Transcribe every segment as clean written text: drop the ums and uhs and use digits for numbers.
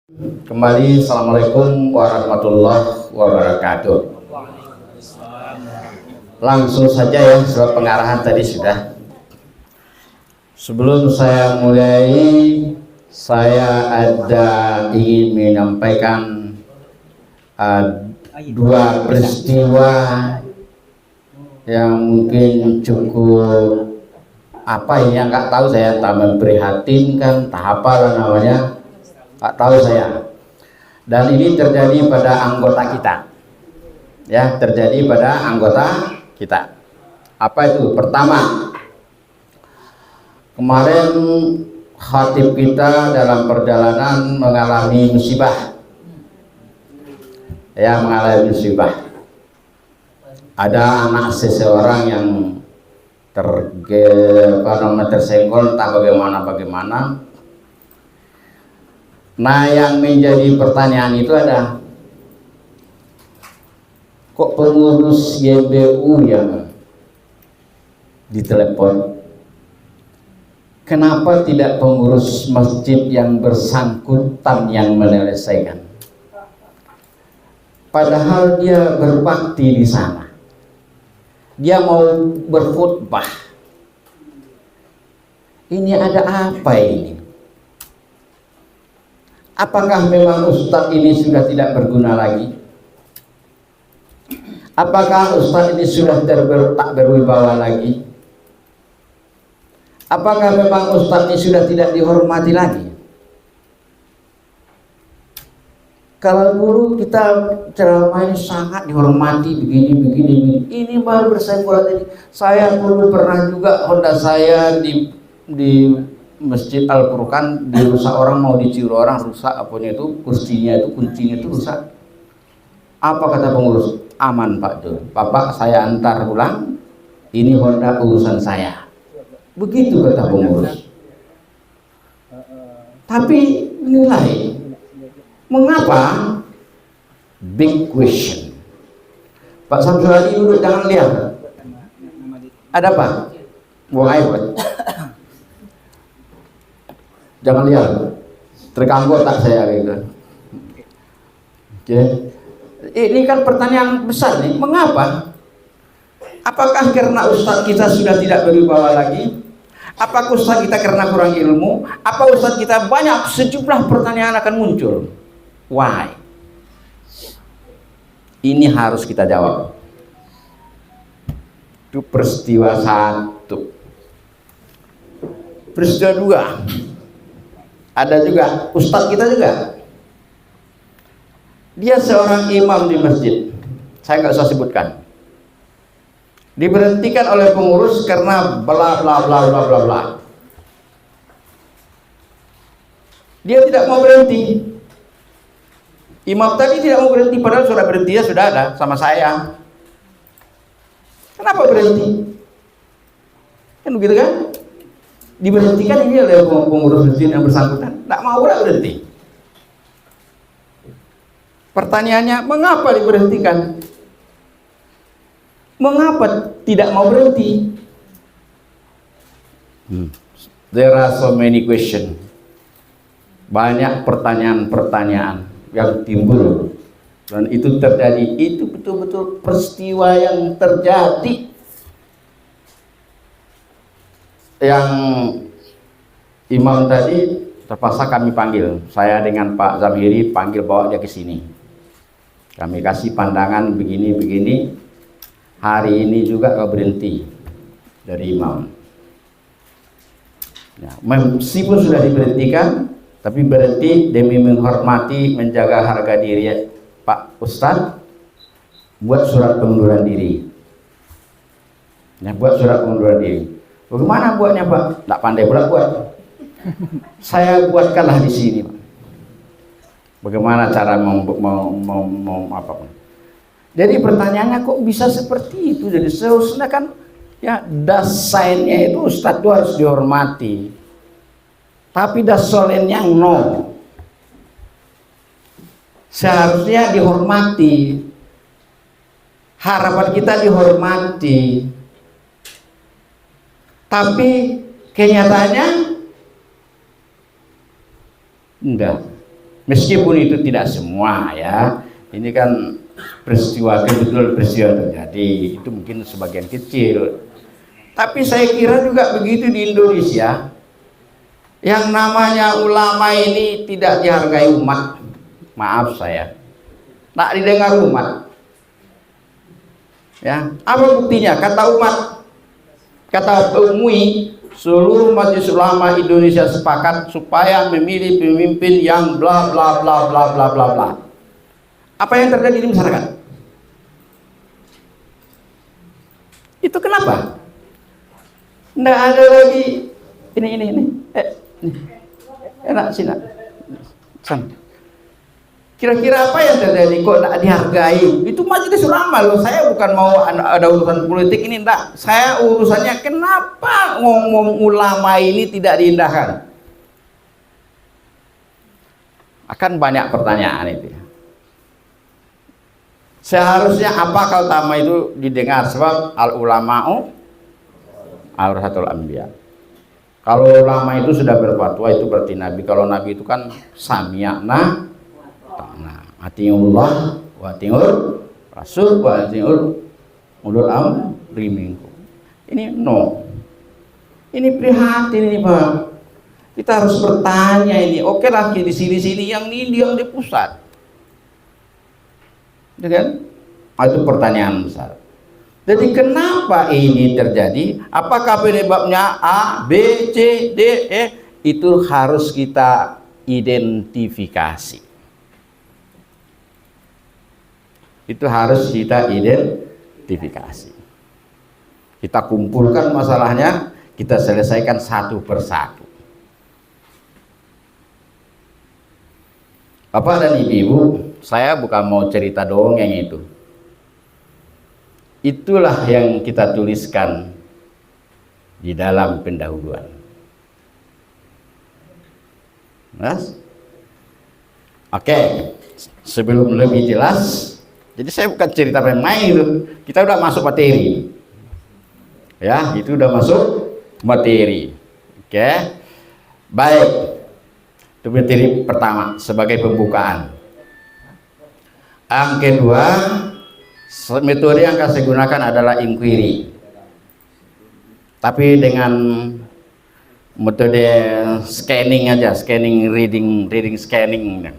Kembali, assalamualaikum warahmatullahi wabarakatuh. Langsung saja ya, surat pengarahan tadi sudah. Sebelum saya mulai, saya ingin menyampaikan dua peristiwa yang mungkin cukup nggak tahu saya, tak memprihatinkan, tak apa namanya. Pak tahu saya, dan ini terjadi pada anggota kita, ya, terjadi pada anggota kita. Apa itu? Pertama, kemarin khatib kita dalam perjalanan mengalami musibah, ya, mengalami musibah. Ada anak seseorang yang tersenggol, tak bagaimana. Nah, yang menjadi pertanyaan itu ada, kok pengurus YBU yang ditelepon, kenapa tidak pengurus masjid yang bersangkutan yang menyelesaikan? Padahal dia berbakti di sana, dia mau berkhutbah. Ini ada apa ini? Apakah memang ustadz ini sudah tidak berguna lagi? Apakah ustadz ini sudah tak berwibawa lagi? Apakah memang ustadz ini sudah tidak dihormati lagi? Kalau dulu kita ceramah ini sangat dihormati, begini. Ini baru bersenggol tadi. Saya dulu pernah juga Honda saya di Masjid Al-Furqan dirusak orang, mau dicuri orang, rusak apanya itu, kuncinya itu rusak. Apa kata pengurus? Aman Pak Dur, Bapak saya antar pulang, ini Honda urusan saya. Begitu kata pengurus. Tapi nilai, mengapa? Big question. Pak Samsul Hadi duduk, jangan lihat. Ada apa? Buang air Pak. Jangan lihat, terganggu tak saya gitu. Oke. Ini kan pertanyaan besar nih, mengapa? Apakah karena ustadz kita sudah tidak berwibawa lagi? Apakah ustadz kita karena kurang ilmu? Apa ustadz kita banyak, sejumlah pertanyaan akan muncul. Why? Ini harus kita jawab. Itu peristiwa satu. Peristiwa dua. Ada juga ustadz kita juga, dia seorang imam di masjid, saya nggak usah sebutkan, diberhentikan oleh pengurus karena bla bla bla bla bla bla. Dia tidak mau berhenti, imam tadi tidak mau berhenti, padahal sudah berhentinya sudah ada sama saya. Kenapa berhenti? Kan begitu kan? Diberhentikan ini oleh pengurus masjid yang bersangkutan, tidak mau berhenti. Pertanyaannya, mengapa diberhentikan? Mengapa tidak mau berhenti? There are so many questions. Banyak pertanyaan-pertanyaan yang timbul, dan itu terjadi. Itu betul-betul peristiwa yang terjadi. Yang imam tadi terpaksa kami panggil, saya dengan Pak Zamhiri panggil, bawa dia ke sini. Kami kasih pandangan begini. Hari ini juga kau berhenti dari imam. Ya, meskipun sudah diberhentikan, tapi berhenti demi menghormati, menjaga harga diri Pak Ustadz. Buat surat pengunduran diri. Ya, buat surat pengunduran diri. Bagaimana buatnya Pak? Tidak pandai pula buat. Saya buatkanlah di sini Pak. Bagaimana cara apa? Jadi pertanyaannya, kok bisa seperti itu? Jadi seharusnya kan, ya, dasainnya itu Ustadz itu harus dihormati. Tapi dasolennya no. Seharusnya dihormati. Harapan kita dihormati. Tapi kenyataannya enggak. Meskipun itu tidak semua ya, ini kan peristiwa kebetulan peristiwa terjadi, itu mungkin sebagian kecil. Tapi saya kira juga begitu di Indonesia, yang namanya ulama ini tidak dihargai umat. Maaf saya, tak didengar umat. Ya, apa buktinya? Kata umat, kata MUI, seluruh majelis ulama Indonesia sepakat supaya memilih pemimpin yang bla bla bla bla bla bla bla. Apa yang terjadi di masyarakat? Itu kenapa? Nggak ada lagi ini. Enak sih nak. Kira-kira apa yang terjadi kok tidak dihargai? Itu majelis ulama loh. Saya bukan mau ada urusan politik ini, enggak. Saya urusannya kenapa ngomong ulama ini tidak diindahkan? Akan banyak pertanyaan itu. Seharusnya apakah utama itu didengar, sebab al ulama'u awrasatul anbiya. Kalau ulama itu sudah berfatwa itu berarti nabi. Kalau nabi itu kan sami'na ta'na, atiullah wa atiur rasul wa atiur ulul amri minkum. Ini no. Ini prihatin ini, Pak. Kita harus bertanya ini. Oke lah di sini yang ini yang di pusat. Ya kan? Itu pertanyaan besar. Jadi kenapa ini terjadi? Apakah penyebabnya A, B, C, D, E? Itu harus kita identifikasi. Itu harus kita identifikasi. Kita kumpulkan masalahnya, kita selesaikan satu persatu. Bapak dan Ibu, saya bukan mau cerita dongeng itu. Itulah yang kita tuliskan di dalam pendahuluan. Mas? Oke, sebelum lebih jelas, jadi saya bukan cerita main-main itu. Kita udah masuk materi. Ya, itu udah masuk materi. Oke. Baik. Itu materi pertama sebagai pembukaan. Yang kedua, metode yang akan saya gunakan adalah inquiry, tapi dengan metode scanning aja, scanning reading scanning.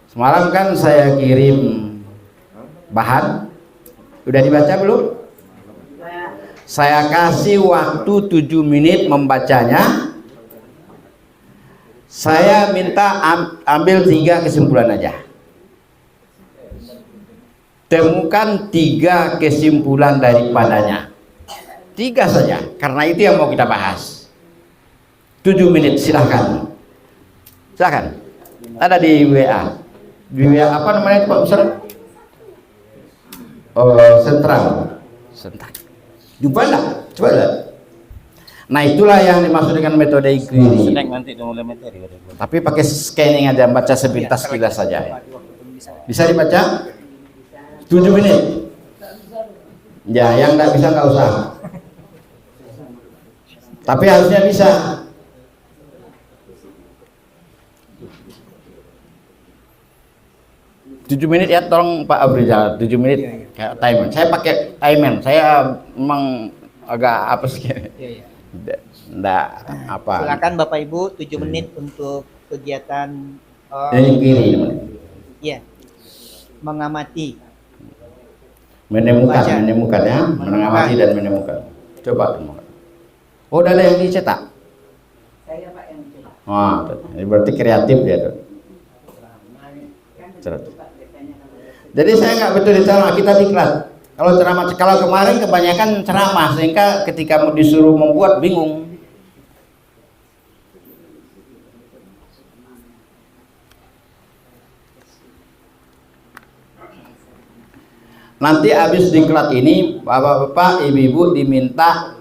Semalam kan saya kirim bahan, udah dibaca belum? Saya kasih waktu 7 menit membacanya. Saya minta ambil 3 kesimpulan aja. Temukan 3 kesimpulan daripadanya. 3 saja, karena itu yang mau kita bahas. 7 menit, silahkan. Silahkan. Ada di WA. Di WA apa namanya itu Pak Ustaz? Sentral. Coba lah. Nah itulah yang dimaksud dengan metode inquiry. Tapi pakai scanning aja, baca sepintas sekilas saja. Bisa dibaca? 7 menit. Ya, yang nggak bisa nggak usah. Tapi harusnya bisa. Tujuh menit ya, tolong Pak Abrizal. 7 menit kayak timer. Saya pakai timer. Saya memang agak apa sih? Nggak apa. Silakan Bapak Ibu 7 menit untuk kegiatan kiri. Ya. Mengamati. Menemukan ya, mengamati dan menemukan. Coba temukan. Oh, udah ada yang dicetak? Saya Pak yang dicetak. Wah, ini berarti kreatif ya tuh. Jadi saya nggak betul di ceramah, kita diklat. Kalau ceramah, kalau kemarin kebanyakan ceramah sehingga ketika mau disuruh membuat bingung. Nanti habis diklat ini, bapak-bapak, ibu-ibu diminta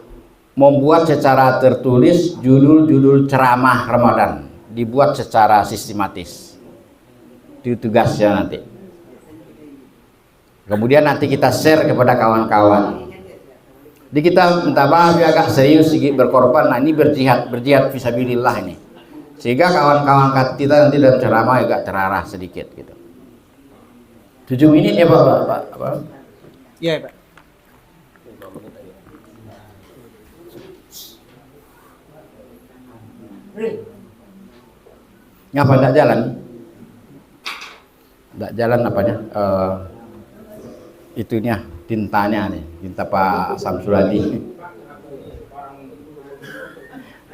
membuat secara tertulis judul-judul ceramah Ramadan, dibuat secara sistematis. Itu tugasnya nanti. Kemudian nanti kita share kepada kawan-kawan. Jadi kita minta maaf ya agak serius sedikit berkorban. Nah ini berjihad fisabilillah ini. sehingga kawan-kawan kita nanti dalam ceramah agak terarah sedikit gitu. 7 menit ya Pak? Iya Pak. Ngapa enggak jalan? Enggak jalan apanya? Itunya, tintanya nih, tinta Pak Samsuladi.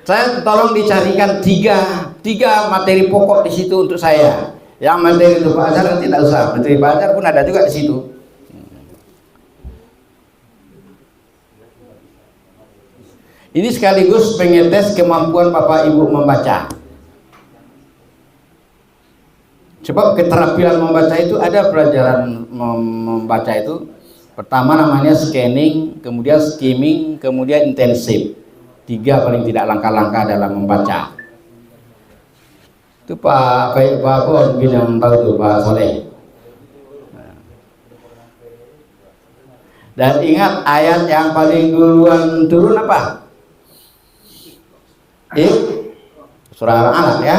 Saya tolong dicarikan tiga materi pokok di situ untuk saya. Yang materi untuk Pak Azhar tidak usah, materi Pak Azhar pun ada juga di situ. Ini sekaligus pengetes kemampuan Bapak Ibu membaca. Sebab keterampilan membaca itu ada pelajaran membaca itu. Pertama namanya scanning, kemudian skimming, kemudian intensif. 3 paling tidak langkah-langkah dalam membaca. Itu Pak Bon yang tahu tuh Pak Soleh. Dan ingat ayat yang paling duluan turun apa? Surah Al-Alaq ya.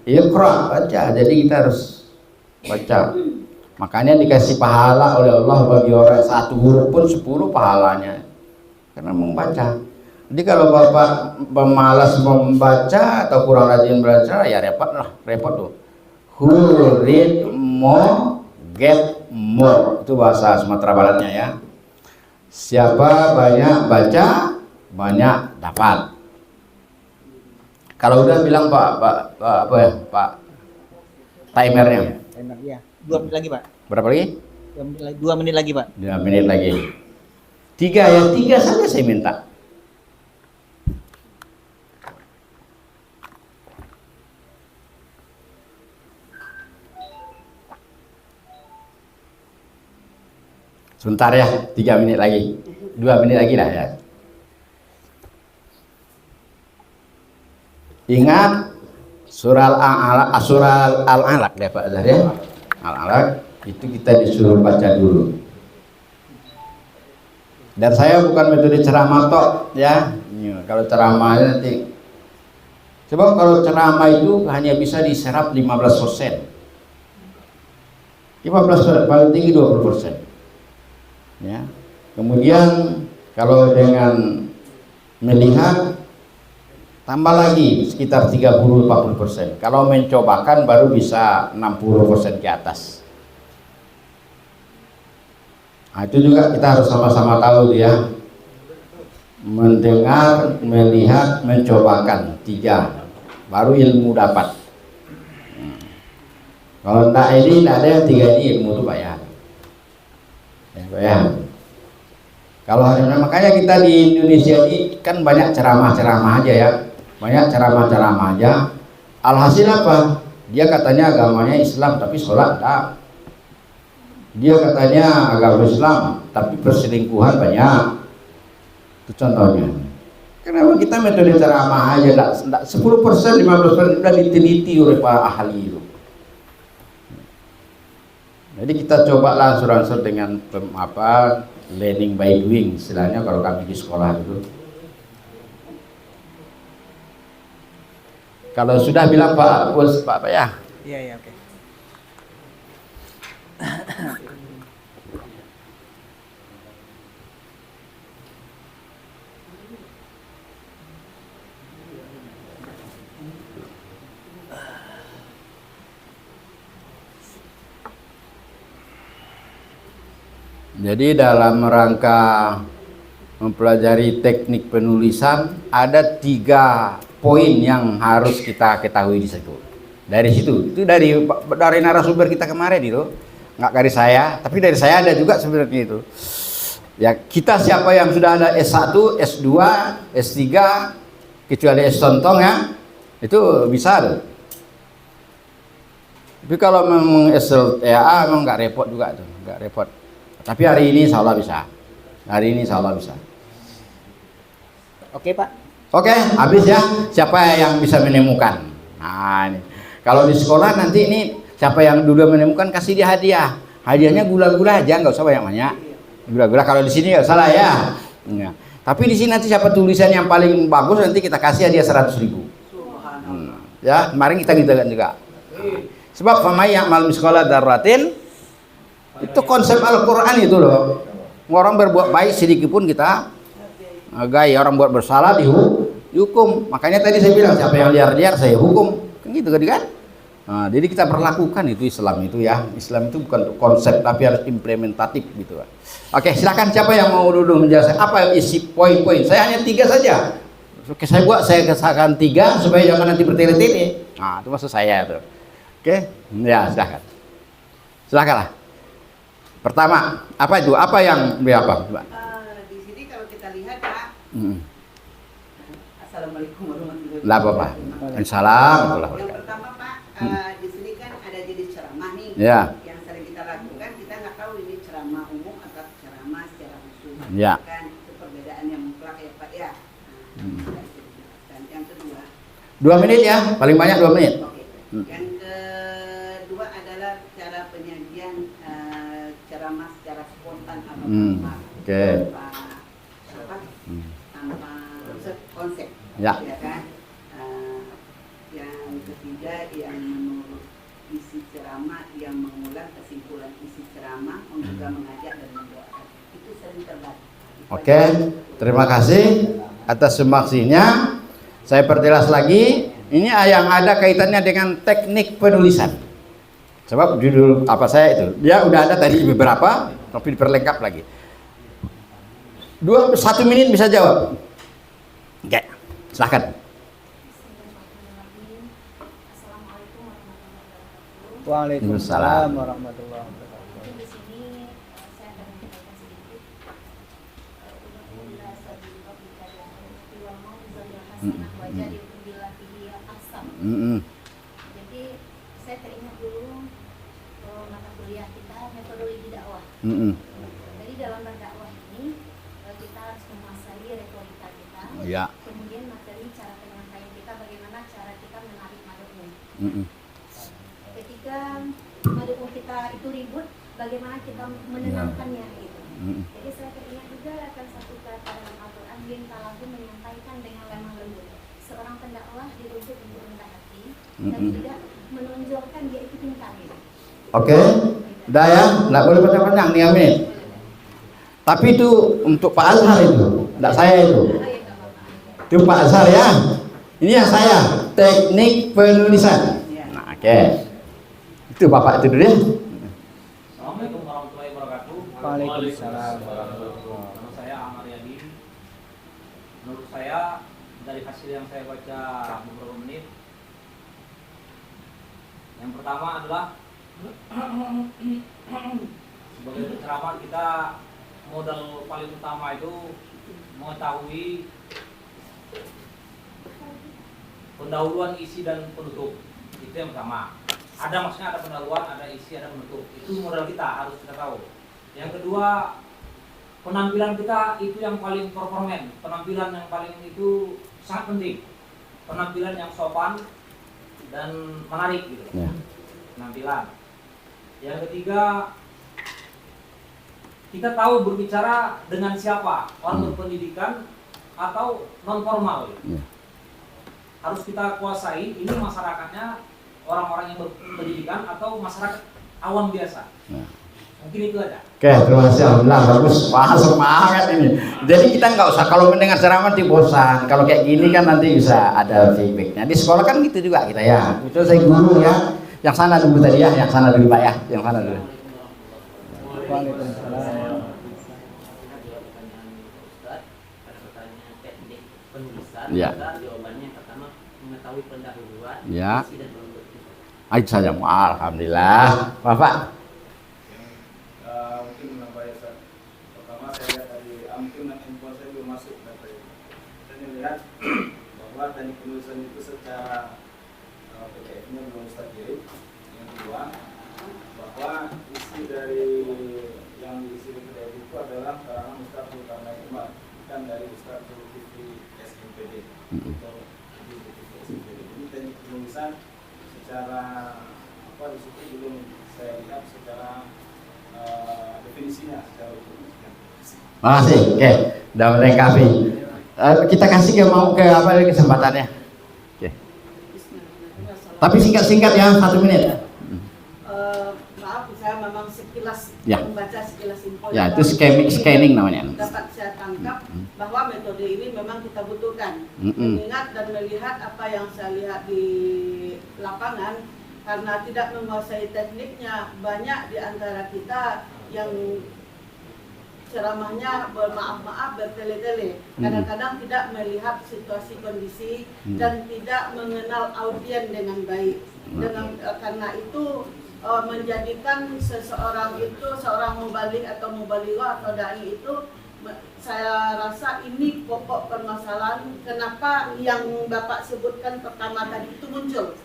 Iqra, baca. Jadi kita harus baca. Makanya dikasih pahala oleh Allah bagi orang 1 huruf pun 10 pahalanya. Karena membaca. Jadi kalau Bapak pemalas membaca atau kurang rajin belajar, ya repot tuh. Who read more get more. Itu bahasa Sumatera Baratnya ya. Siapa banyak baca, banyak dapat. Kalau udah bilang Pak timernya. Timer ya. 2 menit lagi Pak. Berapa lagi? 2 menit lagi Pak. 2 menit lagi. 3 saja saya minta. Sebentar ya, 3 menit lagi. 2 menit lagi lah ya. Ingat surah Al-Alaq deh Pak Azhar ya. Al-Alaq itu kita disuruh baca dulu. Dan saya bukan metode ceramah tok ya. Kalau ceramah nanti. Sebab kalau ceramah itu hanya bisa diserap 15%. 15%, paling tinggi 20%. Ya. Kemudian kalau dengan melihat tambah lagi sekitar 30-40%. Kalau mencobakan baru bisa 60% ke atas. Nah, itu juga kita harus sama-sama tahu ya. Mendengar, melihat, mencobakan 3 baru ilmu dapat. Kalau enggak ini enggak ada yang 3 ini ilmu itu Pak ya. Ya. Kalau makanya kita di Indonesia ini kan banyak ceramah-ceramah aja ya, banyak ceramah-ceramah aja. Alhasil apa? Dia katanya agamanya Islam tapi sholat enggak. Dia katanya agama Islam tapi perselingkuhan banyak. Itu contohnya. Kenapa kita metode ceramah aja enggak 10%, 15% sudah diteliti oleh para ahli itu. Jadi kita coba langsung dengan learning by doing istilahnya kalau kami di sekolah itu. Kalau sudah bilang Pak ya. Iya oke. Jadi dalam rangka mempelajari teknik penulisan ada 3 poin yang harus kita ketahui di situ. Dari situ, itu dari narasumber kita kemarin itu, nggak dari saya, tapi dari saya ada juga sebenarnya itu. Ya kita siapa yang sudah ada S1, S2, S3, kecuali S Tontong ya, itu bisa tuh. Tapi kalau memang SLTA memang nggak repot juga tuh, nggak repot. Tapi hari ini insya Allah bisa. Hari ini insya Allah bisa. Oke Pak. Oke, habis ya. Siapa yang bisa menemukan? Nah, ini. Kalau di sekolah nanti ini siapa yang dulu menemukan kasih dia hadiah. Hadiahnya gula-gula aja, nggak usah banyak-banyak. Gula-gula kalau di sini nggak salah ya. Ya. Tapi di sini nanti siapa tulisan yang paling bagus nanti kita kasih hadiah 100.000. Ya, kemarin kita gitu juga. Sebab famay ya'mal misqala dzarratin itu konsep Al-Qur'an itu loh. Orang berbuat baik sedikit pun kita gaya, orang buat bersalah dihukum. Makanya tadi saya bilang siapa yang liar-liar saya hukum. Kan gitu kan? Nah, jadi kita berlakukan itu Islam itu ya. Islam itu bukan konsep tapi harus implementatif gitu. Oke, silakan siapa yang mau dulu menjelaskan apa isi poin-poin. Saya hanya 3 saja. Oke, saya kesahkan 3 supaya jangan nanti bertele-tele. Nah, itu maksud saya tuh. Oke, ya silakan. Silakanlah. Pertama, apa itu? Apa yang berapa? Di sini kalau kita lihat Pak. Assalamualaikum warahmatullahi Lah apa? Assalamualaikum. Yang pertama Pak, di sini kan ada jenis ceramah nih. Ya. Yang sering kita lakukan, kita nggak tahu ini ceramah umum atau ceramah secara khusus. Ya. Kan itu perbedaan yang mutlak ya Pak ya. Dan yang kedua. 2 menit ya, paling banyak 2 menit. Oke. Yang kedua adalah cara penyajian ceramah secara spontan atau Oke. tanpa konsep. Ya. Ya kan? Yang ketiga yang menurut isi ceramah yang mengulang kesimpulan isi ceramah juga mengajak dan mendoakan. Itu sering terjadi. Oke, terima kasih atas sumbangsinya. Saya perjelas lagi, ini yang ada kaitannya dengan teknik penulisan. Sebab judul apa saya itu, dia udah ada tadi beberapa, tapi diperlengkap lagi. 1 menit bisa jawab. Oke, silahkan. Waalaikumsalam warahmatullahi wabarakatuh. Di sini saya akan menyampaikan sedikit jadi saya teringat dulu mata kuliah kita metodologi dakwah. Jadi dalam berdakwah ini kita harus menguasai retorika kita, Ya. kemudian materi cara penyampaian kita, bagaimana cara kita menarik madhum. Ketika madhum kita itu ribut, bagaimana kita menenangkannya gitu. Jadi saya teringat juga akan satu kata dalam Al-Quran, bin talahu menyampaikan dengan lemah lembut. Seorang pendakwah dituntut untuk rendah hati dan tidak menonjolkan dia itu pintar gitu. Oke, udah ya, nggak boleh panjang-panjang nih menit. Tapi itu untuk Pak Azhar itu, nggak saya itu. Itu Pak Azhar ya. Ini yang saya, teknik penulisan. Nah, oke. Itu Bapak itu dulu ya. Assalamualaikum warahmatullahi wabarakatuh. Waalaikumsalam warahmatullahi wabarakatuh. Nama saya Ahmad Yadi. Menurut saya dari hasil yang saya baca beberapa menit, yang pertama adalah sebagai penceramah kita modal paling utama itu mengetahui pendahuluan, isi dan penutup. Itu yang pertama. Ada maksudnya ada pendahuluan, ada isi, ada penutup. Itu modal kita harus kita tahu. Yang kedua, penampilan kita itu yang paling performan. Penampilan yang paling itu sangat penting. Penampilan yang sopan dan menarik gitu. Ya. Penampilan. Yang ketiga, kita tahu berbicara dengan siapa, orang berpendidikan atau non formal. Ya. Harus kita kuasai. Ini masyarakatnya orang-orang yang berpendidikan atau masyarakat awam biasa. Ya. Mungkin itu aja. Oke, terima kasih. Alhamdulillah, bagus. Wah, semangat ini. Jadi kita nggak usah kalau mendengar ceramah nanti bosan. Kalau kayak gini kan nanti bisa ada feedbacknya. Di sekolah kan gitu juga kita ya. Itu saya guru ya. Yang sana dulu tadi ya, yang sana dulu Pak ya, yang sana dulu. Waalaikumsalam. Ya. Jawabannya yang pertama mengetahui pendahuluan, Ya. isi dan penutup. Itu saja. Alhamdulillah. Bapak. Mungkin menambah ya, Ustaz. Pertama saya lihat tadi mungkin handphone saya belum masuk data itu. Saya lihat bahwa teknik penulisan itu secara PDF-nya belum Ustaz kirim. Yang kedua, bahwa isi dari yang diisi di PDF itu adalah karangan Ustaz Zulkarnain Umar, bukan dari Ustaz Zulkifli SMPD. Ini teknik penulisan secara apa di situ belum saya lihat secara definisinya secara hukum. Makasih. Oke, udah melengkapi. Kita kasih ke mau ke apa lagi kesempatannya. Oke. Tapi singkat-singkat ya, 1 menit. Maaf, saya memang sekilas Ya. membaca sekilas info. Ya, yang itu scanning namanya. Dapat saya tangkap bahwa metode ini memang kita butuhkan. Mm-mm. Mengingat dan melihat apa yang saya lihat di lapangan, karena tidak menguasai tekniknya, banyak di antara kita yang ceramahnya bermaaf-maaf bertele-tele, kadang-kadang tidak melihat situasi kondisi dan tidak mengenal audien dengan baik. Karena itu menjadikan seseorang itu seorang mubalik atau mubalighah atau dai itu, saya rasa ini pokok permasalahan kenapa yang Bapak sebutkan pertama tadi itu muncul.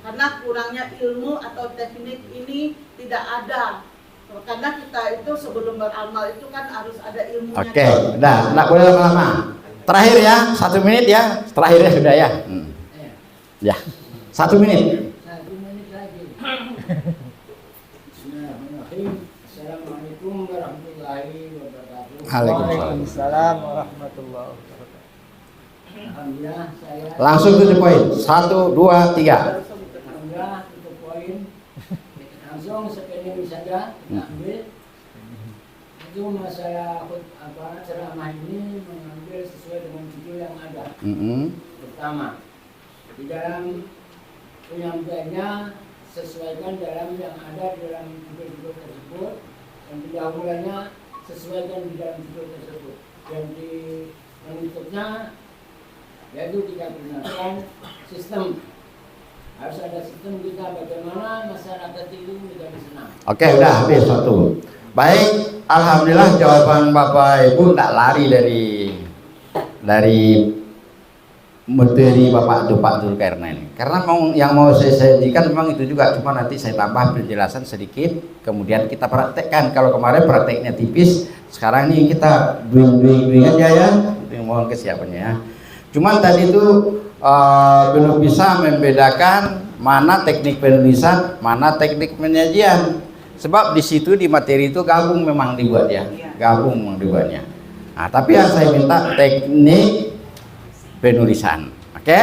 Karena kurangnya ilmu atau teknik ini tidak ada. Karena kita itu sebelum beramal itu kan harus ada ilmunya. Oke, udah, nggak boleh lama-lama. Terakhir ya, 1 menit ya. Terakhirnya sudah ya. Ya, 1 menit. 1 menit lagi. Bismillahirrahmanirrahim. Assalamualaikum warahmatullahi wabarakatuh. Waalaikumsalam warahmatullahi wabarakatuh. Alhamdulillah saya Langsung to the point. 1, 2, 3. alhamdulillah itu poin langsung sepenuhnya saja kita ambil. Itu masalah ceramah ini mengambil sesuai dengan judul yang ada. Pertama, di dalam penyampaiannya sesuaikan dalam yang ada di dalam judul-judul tersebut, dan pendahuluannya sesuaikan di dalam judul tersebut, dan di penutupnya yaitu kita gunakan sistem. Harus ada sistem kita bagaimana masyarakat itu menjadi senang. Oke, udah habis 1. Baik, alhamdulillah jawaban Bapak Ibu tidak lari dari materi Bapak Dzulkarnain. Karena yang mau saya sajikan memang itu juga, cuma nanti saya tambah penjelasan sedikit, kemudian kita praktekkan. Kalau kemarin prakteknya tipis, sekarang ini kita doing aja ya. Mohon kesiapannya ya. Cuman tadi itu belum bisa membedakan mana teknik penulisan, mana teknik penyajian. Sebab di situ di materi itu gabung memang dibuat ya, gabung memang dibuatnya. Nah, tapi yang saya minta teknik penulisan, oke?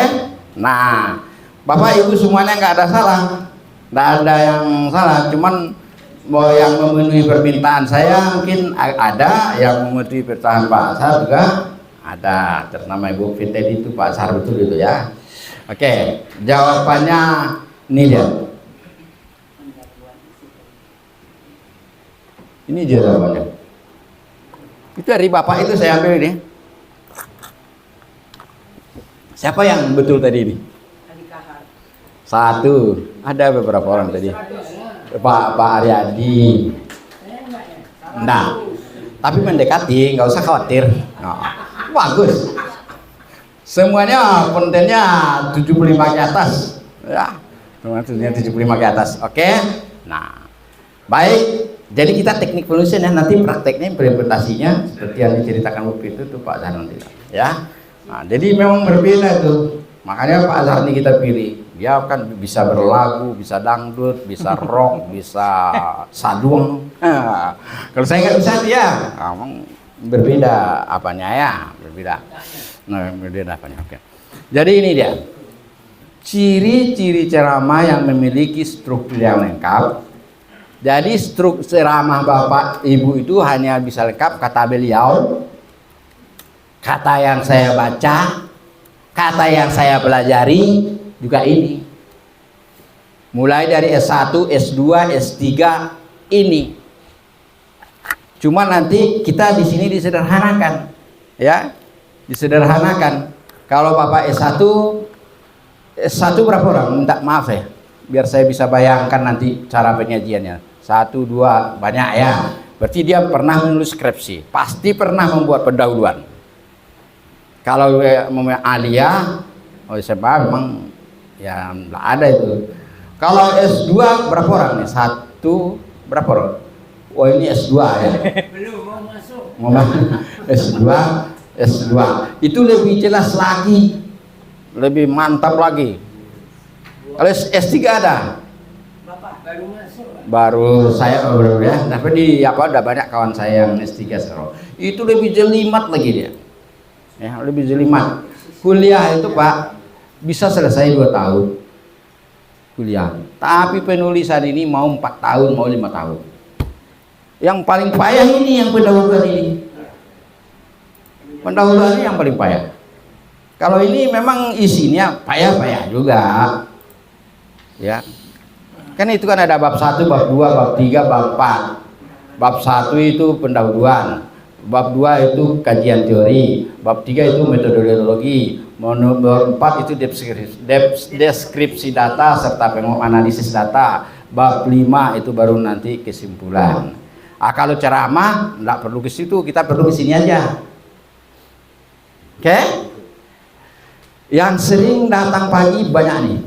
Nah, Bapak Ibu semuanya nggak ada salah, nggak ada yang salah. Cuman mau yang memenuhi permintaan saya mungkin ada, yang memenuhi permintaan Pak Azhar juga ada. Ternama Ibu Fitri itu Pak Azhar betul itu ya. Oke, jawabannya ini dia. Ini jawabannya. Itu dari Bapak itu saya ambil ini. Siapa yang betul tadi ini? Satu. Ada beberapa orang tadi. Pak Aryadi. Nah, tapi mendekati, nggak usah khawatir. Nah, bagus. Semuanya kontennya 75 ke atas. Ya, semuanya 75 ke atas. Oke. Nah, baik. Jadi kita teknik penulisan ya, nanti prakteknya implementasinya seperti yang diceritakan waktu itu tuh Pak Azhar nanti ya. Nah, jadi memang berbeda tuh. Makanya Pak Azhar ini kita pilih. Dia kan bisa berlagu, bisa dangdut, bisa rock, bisa sadung. Nah, kalau saya nggak bisa dia, memang berbeda apanya ya, berbeda. Nah, berbeda apanya. Oke. Jadi ini dia. Ciri-ciri ceramah yang memiliki struktur yang lengkap. Jadi struktur ceramah Bapak Ibu itu hanya bisa lengkap kata beliau, kata yang saya baca, kata yang saya pelajari juga ini. Mulai dari S1, S2, S3 ini. Cuma nanti kita di sini disederhanakan, ya, disederhanakan. Kalau Bapak S1 berapa orang? Minta maaf ya, biar saya bisa bayangkan nanti cara penyajiannya. 1, 2 banyak ya. Berarti dia pernah menulis skripsi, pasti pernah membuat pendahuluan. Kalau aliyah, SMA memang ya nggak ada itu. Kalau S2 berapa orang nih? 1 berapa orang? Oh ini S2 ya. Belum mau masuk. Mau S2 itu lebih jelas lagi, lebih mantap lagi. Kalau S3 ada? Baru masuk. Baru saya baru ya. Tapi di udah banyak kawan saya yang S3 sekarang. Itu lebih jelimat lagi dia. Ya, lebih jelimat. Kuliah itu Pak bisa selesai 2 tahun. kuliah. Tapi penulisan ini mau 4 tahun, mau 5 tahun. Yang paling payah ini yang pendahuluan ini. Pendahuluan ini yang paling payah. Kalau ini memang isinya payah-payah juga. Ya. Kan itu kan ada bab 1, bab 2, bab 3, bab 4. Bab 1 itu pendahuluan. Bab 2 itu kajian teori, bab 3 itu metodologi, nomor 4 itu deskripsi data serta analisis data, bab 5 itu baru nanti kesimpulan. Kalau ceramah enggak perlu ke situ, kita perlu ke sini aja. Oke? Yang sering datang pagi banyak nih.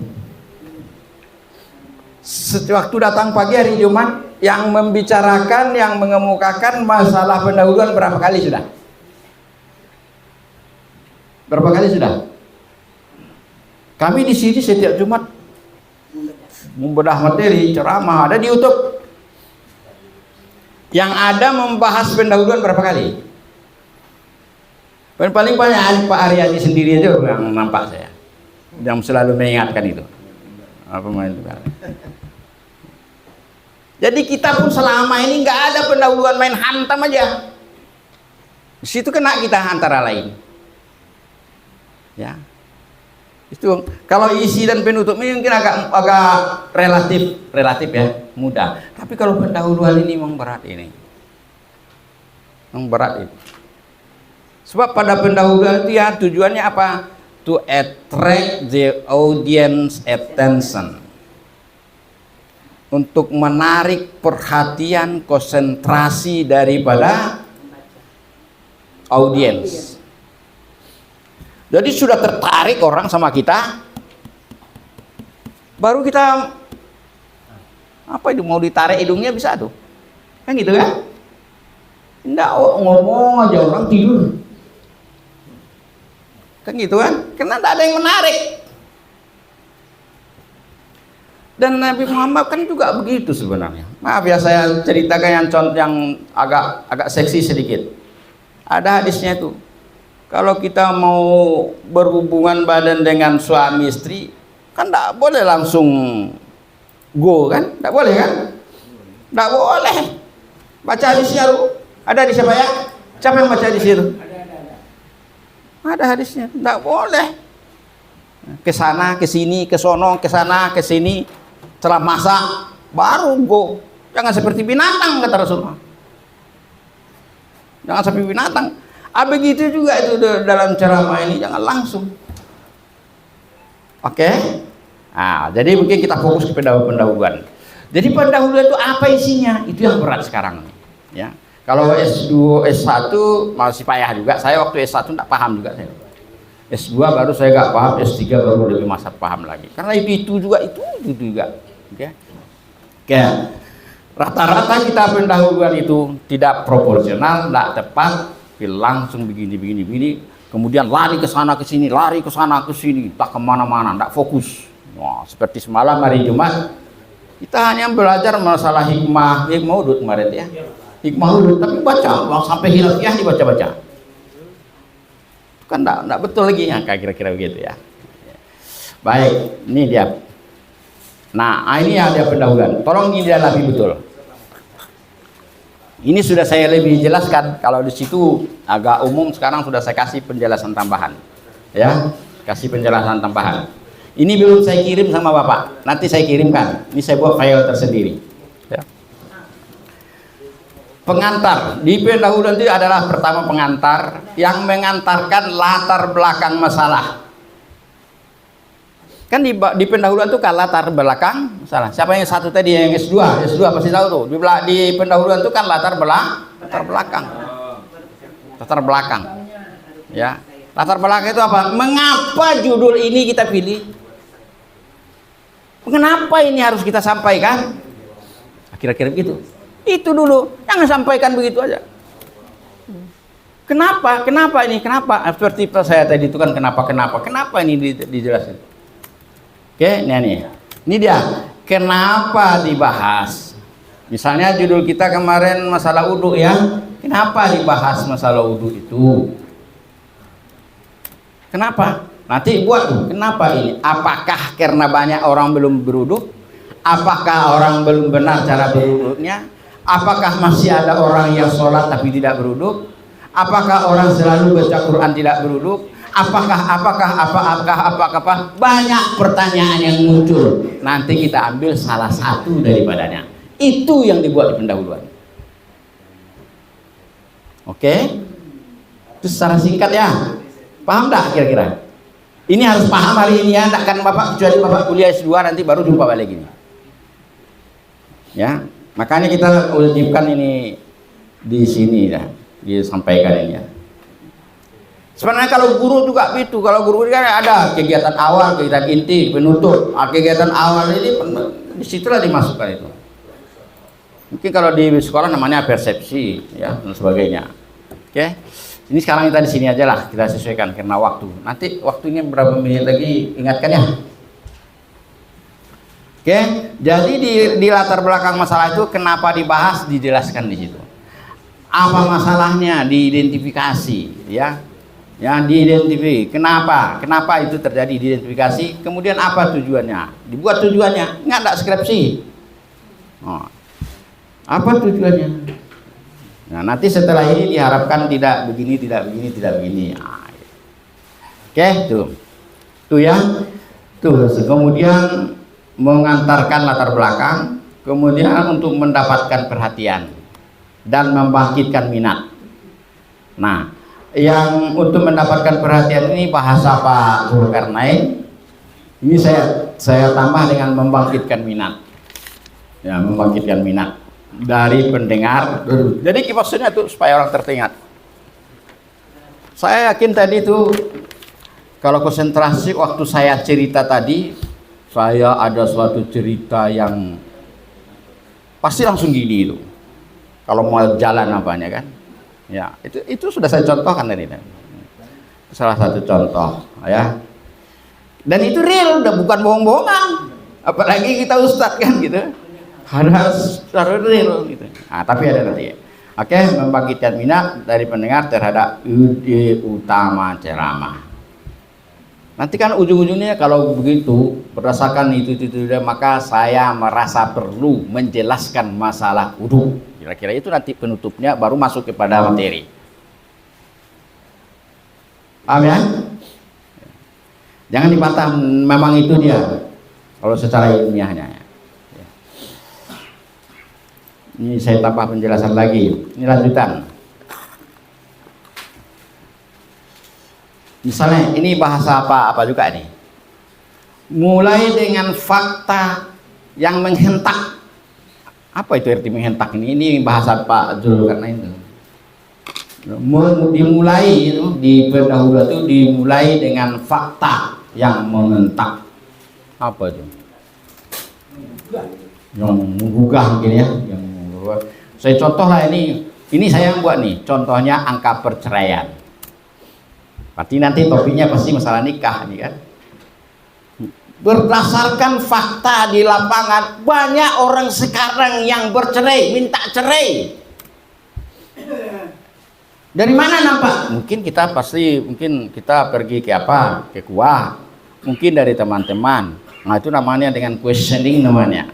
Waktu datang pagi hari Jumat, yang membicarakan, yang mengemukakan masalah pendahuluan berapa kali sudah? Berapa kali sudah? Kami di sini setiap Jumat membedah materi, ceramah, ada di YouTube. Yang ada membahas pendahuluan berapa kali? Paling banyak Pak Aryadi sendiri aja yang nampak saya, yang selalu mengingatkan itu. Apa main itu? Jadi kita pun selama ini nggak ada pendahuluan, main hantam aja. Di situ kena kita antara lain. Ya. Itu kalau isi dan penutup ini mungkin agak relatif ya, mudah. Tapi kalau pendahuluan ini memang berat ini. Memang berat itu. Sebab pada pendahuluan itu ya tujuannya apa? To attract the audience attention. Untuk menarik perhatian, konsentrasi daripada audiens. Jadi sudah tertarik orang sama kita, baru kita apa itu mau ditarik hidungnya bisa tuh, kan gitu kan? Enggak ngomong aja orang tidur, kan gitu kan? Karena tidak ada yang menarik. Dan Nabi Muhammad kan juga begitu sebenarnya. Maaf ya saya ceritakan yang contoh yang agak seksi sedikit. Ada hadisnya itu. Kalau kita mau berhubungan badan dengan suami istri, kan tidak boleh langsung go kan? Tidak boleh kan? Tidak boleh. Baca hadisnya lu. Ada di siapa ya? Siapa yang baca hadis itu? Ada hadisnya. Tidak boleh. Ke sana, ke sini, ke sono, ke sana, ke sini. Setelah masak baru go. Jangan seperti binatang kata Rasulullah. Jangan seperti binatang. Begitu juga itu dalam ceramah ini, jangan langsung. Oke? Nah, jadi mungkin kita fokus ke pendahuluan. Jadi pendahuluan itu apa isinya? Itu yang berat sekarang. Ya. Kalau S2, S1 masih payah juga. Saya waktu S1 tidak paham juga saya. S2 baru saya nggak paham, S3 baru lebih masa paham lagi. Karena itu juga. Oke? Oke. Rata-rata kita pendahuluan itu tidak proporsional, tidak tepat. Langsung begini, kemudian lari ke sana ke sini, tak kemana-mana, tak fokus. Wah, seperti semalam hari Jumat, kita hanya belajar masalah hikmah udud kemarin ya, hikmah udud, tapi baca, sampai hilafiyah dibaca-baca. Kan enggak betul lagi ya, kayak kira-kira begitu ya. Baik, ini dia. Nah, ini ada pendahuluan. Tolong ini dia lebih betul. Ini sudah saya lebih jelaskan. Kalau di situ agak umum, sekarang sudah saya kasih penjelasan tambahan. Ya, kasih penjelasan tambahan. Ini belum saya kirim sama Bapak. Nanti saya kirimkan. Ini saya buat file tersendiri. Ya. Pengantar di pendahuluan itu adalah pertama pengantar yang mengantarkan latar belakang masalah. Kan di pendahuluan itu kan latar belakang masalah. Siapa yang satu tadi yang S2 pasti tahu tuh. Di pendahuluan itu kan latar belakang. Latar belakang. Ya. Latar belakang itu apa? Mengapa judul ini kita pilih? Kenapa ini harus kita sampaikan? Kira-kira begitu. Itu dulu. Jangan sampaikan begitu aja. Kenapa? Kenapa ini? Kenapa? Seperti saya tadi itu kan kenapa ini dijelasin. Oke, ini dia. Kenapa dibahas? Misalnya judul kita kemarin masalah wudu ya. Kenapa dibahas masalah wudu itu? Kenapa? Nanti buat tuh, kenapa ini? Apakah karena banyak orang belum berwudu? Apakah orang belum benar cara berwudunya? Apakah masih ada orang yang sholat tapi tidak berwudu? Apakah orang selalu baca Quran tidak berwudu? Apakah banyak pertanyaan yang muncul. Nanti kita ambil salah satu daripadanya. Itu yang dibuat di pendahuluan. Oke? Itu secara singkat ya. Paham tak kira-kira? Ini harus paham hari ini ya, takkan Bapak kecuali Bapak kuliah S2 nanti baru jumpa balik gini. Ya, makanya kita wajibkan ini di sini ya, disampaikan ini ya. Sebenarnya kalau guru juga itu, kalau guru kan ada kegiatan awal, kegiatan inti, penutup. Kegiatan awal ini disitulah dimasukkan itu. Mungkin kalau di sekolah namanya persepsi ya dan sebagainya. Oke. Ini sekarang kita di sini aja lah, kita sesuaikan karena waktu. Nanti waktunya berapa menit lagi, ingatkan ya. Oke, jadi di latar belakang masalah itu kenapa dibahas, dijelaskan di situ. Apa masalahnya, diidentifikasi, ya. Yang diidentifikasi, kenapa itu terjadi, diidentifikasi. Kemudian apa tujuannya, dibuat tujuannya, nggak ada skripsi. Oh. Apa tujuannya? Nah, nanti setelah ini diharapkan tidak begini. Nah, oke, tuh ya. Tuh, kemudian mengantarkan latar belakang, kemudian untuk mendapatkan perhatian dan membangkitkan minat. Nah, yang untuk mendapatkan perhatian ini bahasa Pak Zulkarnain. Ini saya tambah dengan membangkitkan minat. Ya, membangkitkan minat dari pendengar. Jadi maksudnya itu supaya orang teringat. Saya yakin tadi itu kalau konsentrasi waktu saya cerita tadi, saya ada suatu cerita yang pasti langsung gini itu. Kalau mau jalan apanya kan? Ya, itu sudah saya contohkan tadi. Salah satu contoh ya. Dan itu real, udah bukan bohong-bohongan. Apalagi kita ustadz kan gitu. Harus real gitu. Nah, tapi ada nanti. Oke, membangkitkan minat dari pendengar terhadap ide utama ceramah. Nanti kan ujung-ujungnya kalau begitu berdasarkan itu maka saya merasa perlu menjelaskan masalah wudu. Kira-kira itu nanti penutupnya baru masuk kepada materi. Paham ya? Jangan dibantah, memang itu dia kalau secara ilmiahnya. Ini saya tambah penjelasan lagi. Ini lanjutan. Misalnya ini bahasa apa juga nih. Mulai dengan fakta yang menghentak. Apa itu arti menghentak ini? Ini bahasa Pak Zulkarnain itu. Dimulai itu di pendahuluan itu dimulai dengan fakta yang menghentak. Apa itu? Yang menggugah mungkin ya. Saya contoh lah ini saya yang buat nih. Contohnya angka perceraian. Berarti nanti topiknya pasti masalah nikah nih kan. Berdasarkan fakta di lapangan, banyak orang sekarang yang bercerai, minta cerai. Dari mana nampak? Mungkin kita pergi ke apa? Ke kuah. Mungkin dari teman-teman. Nah, itu namanya dengan questioning namanya.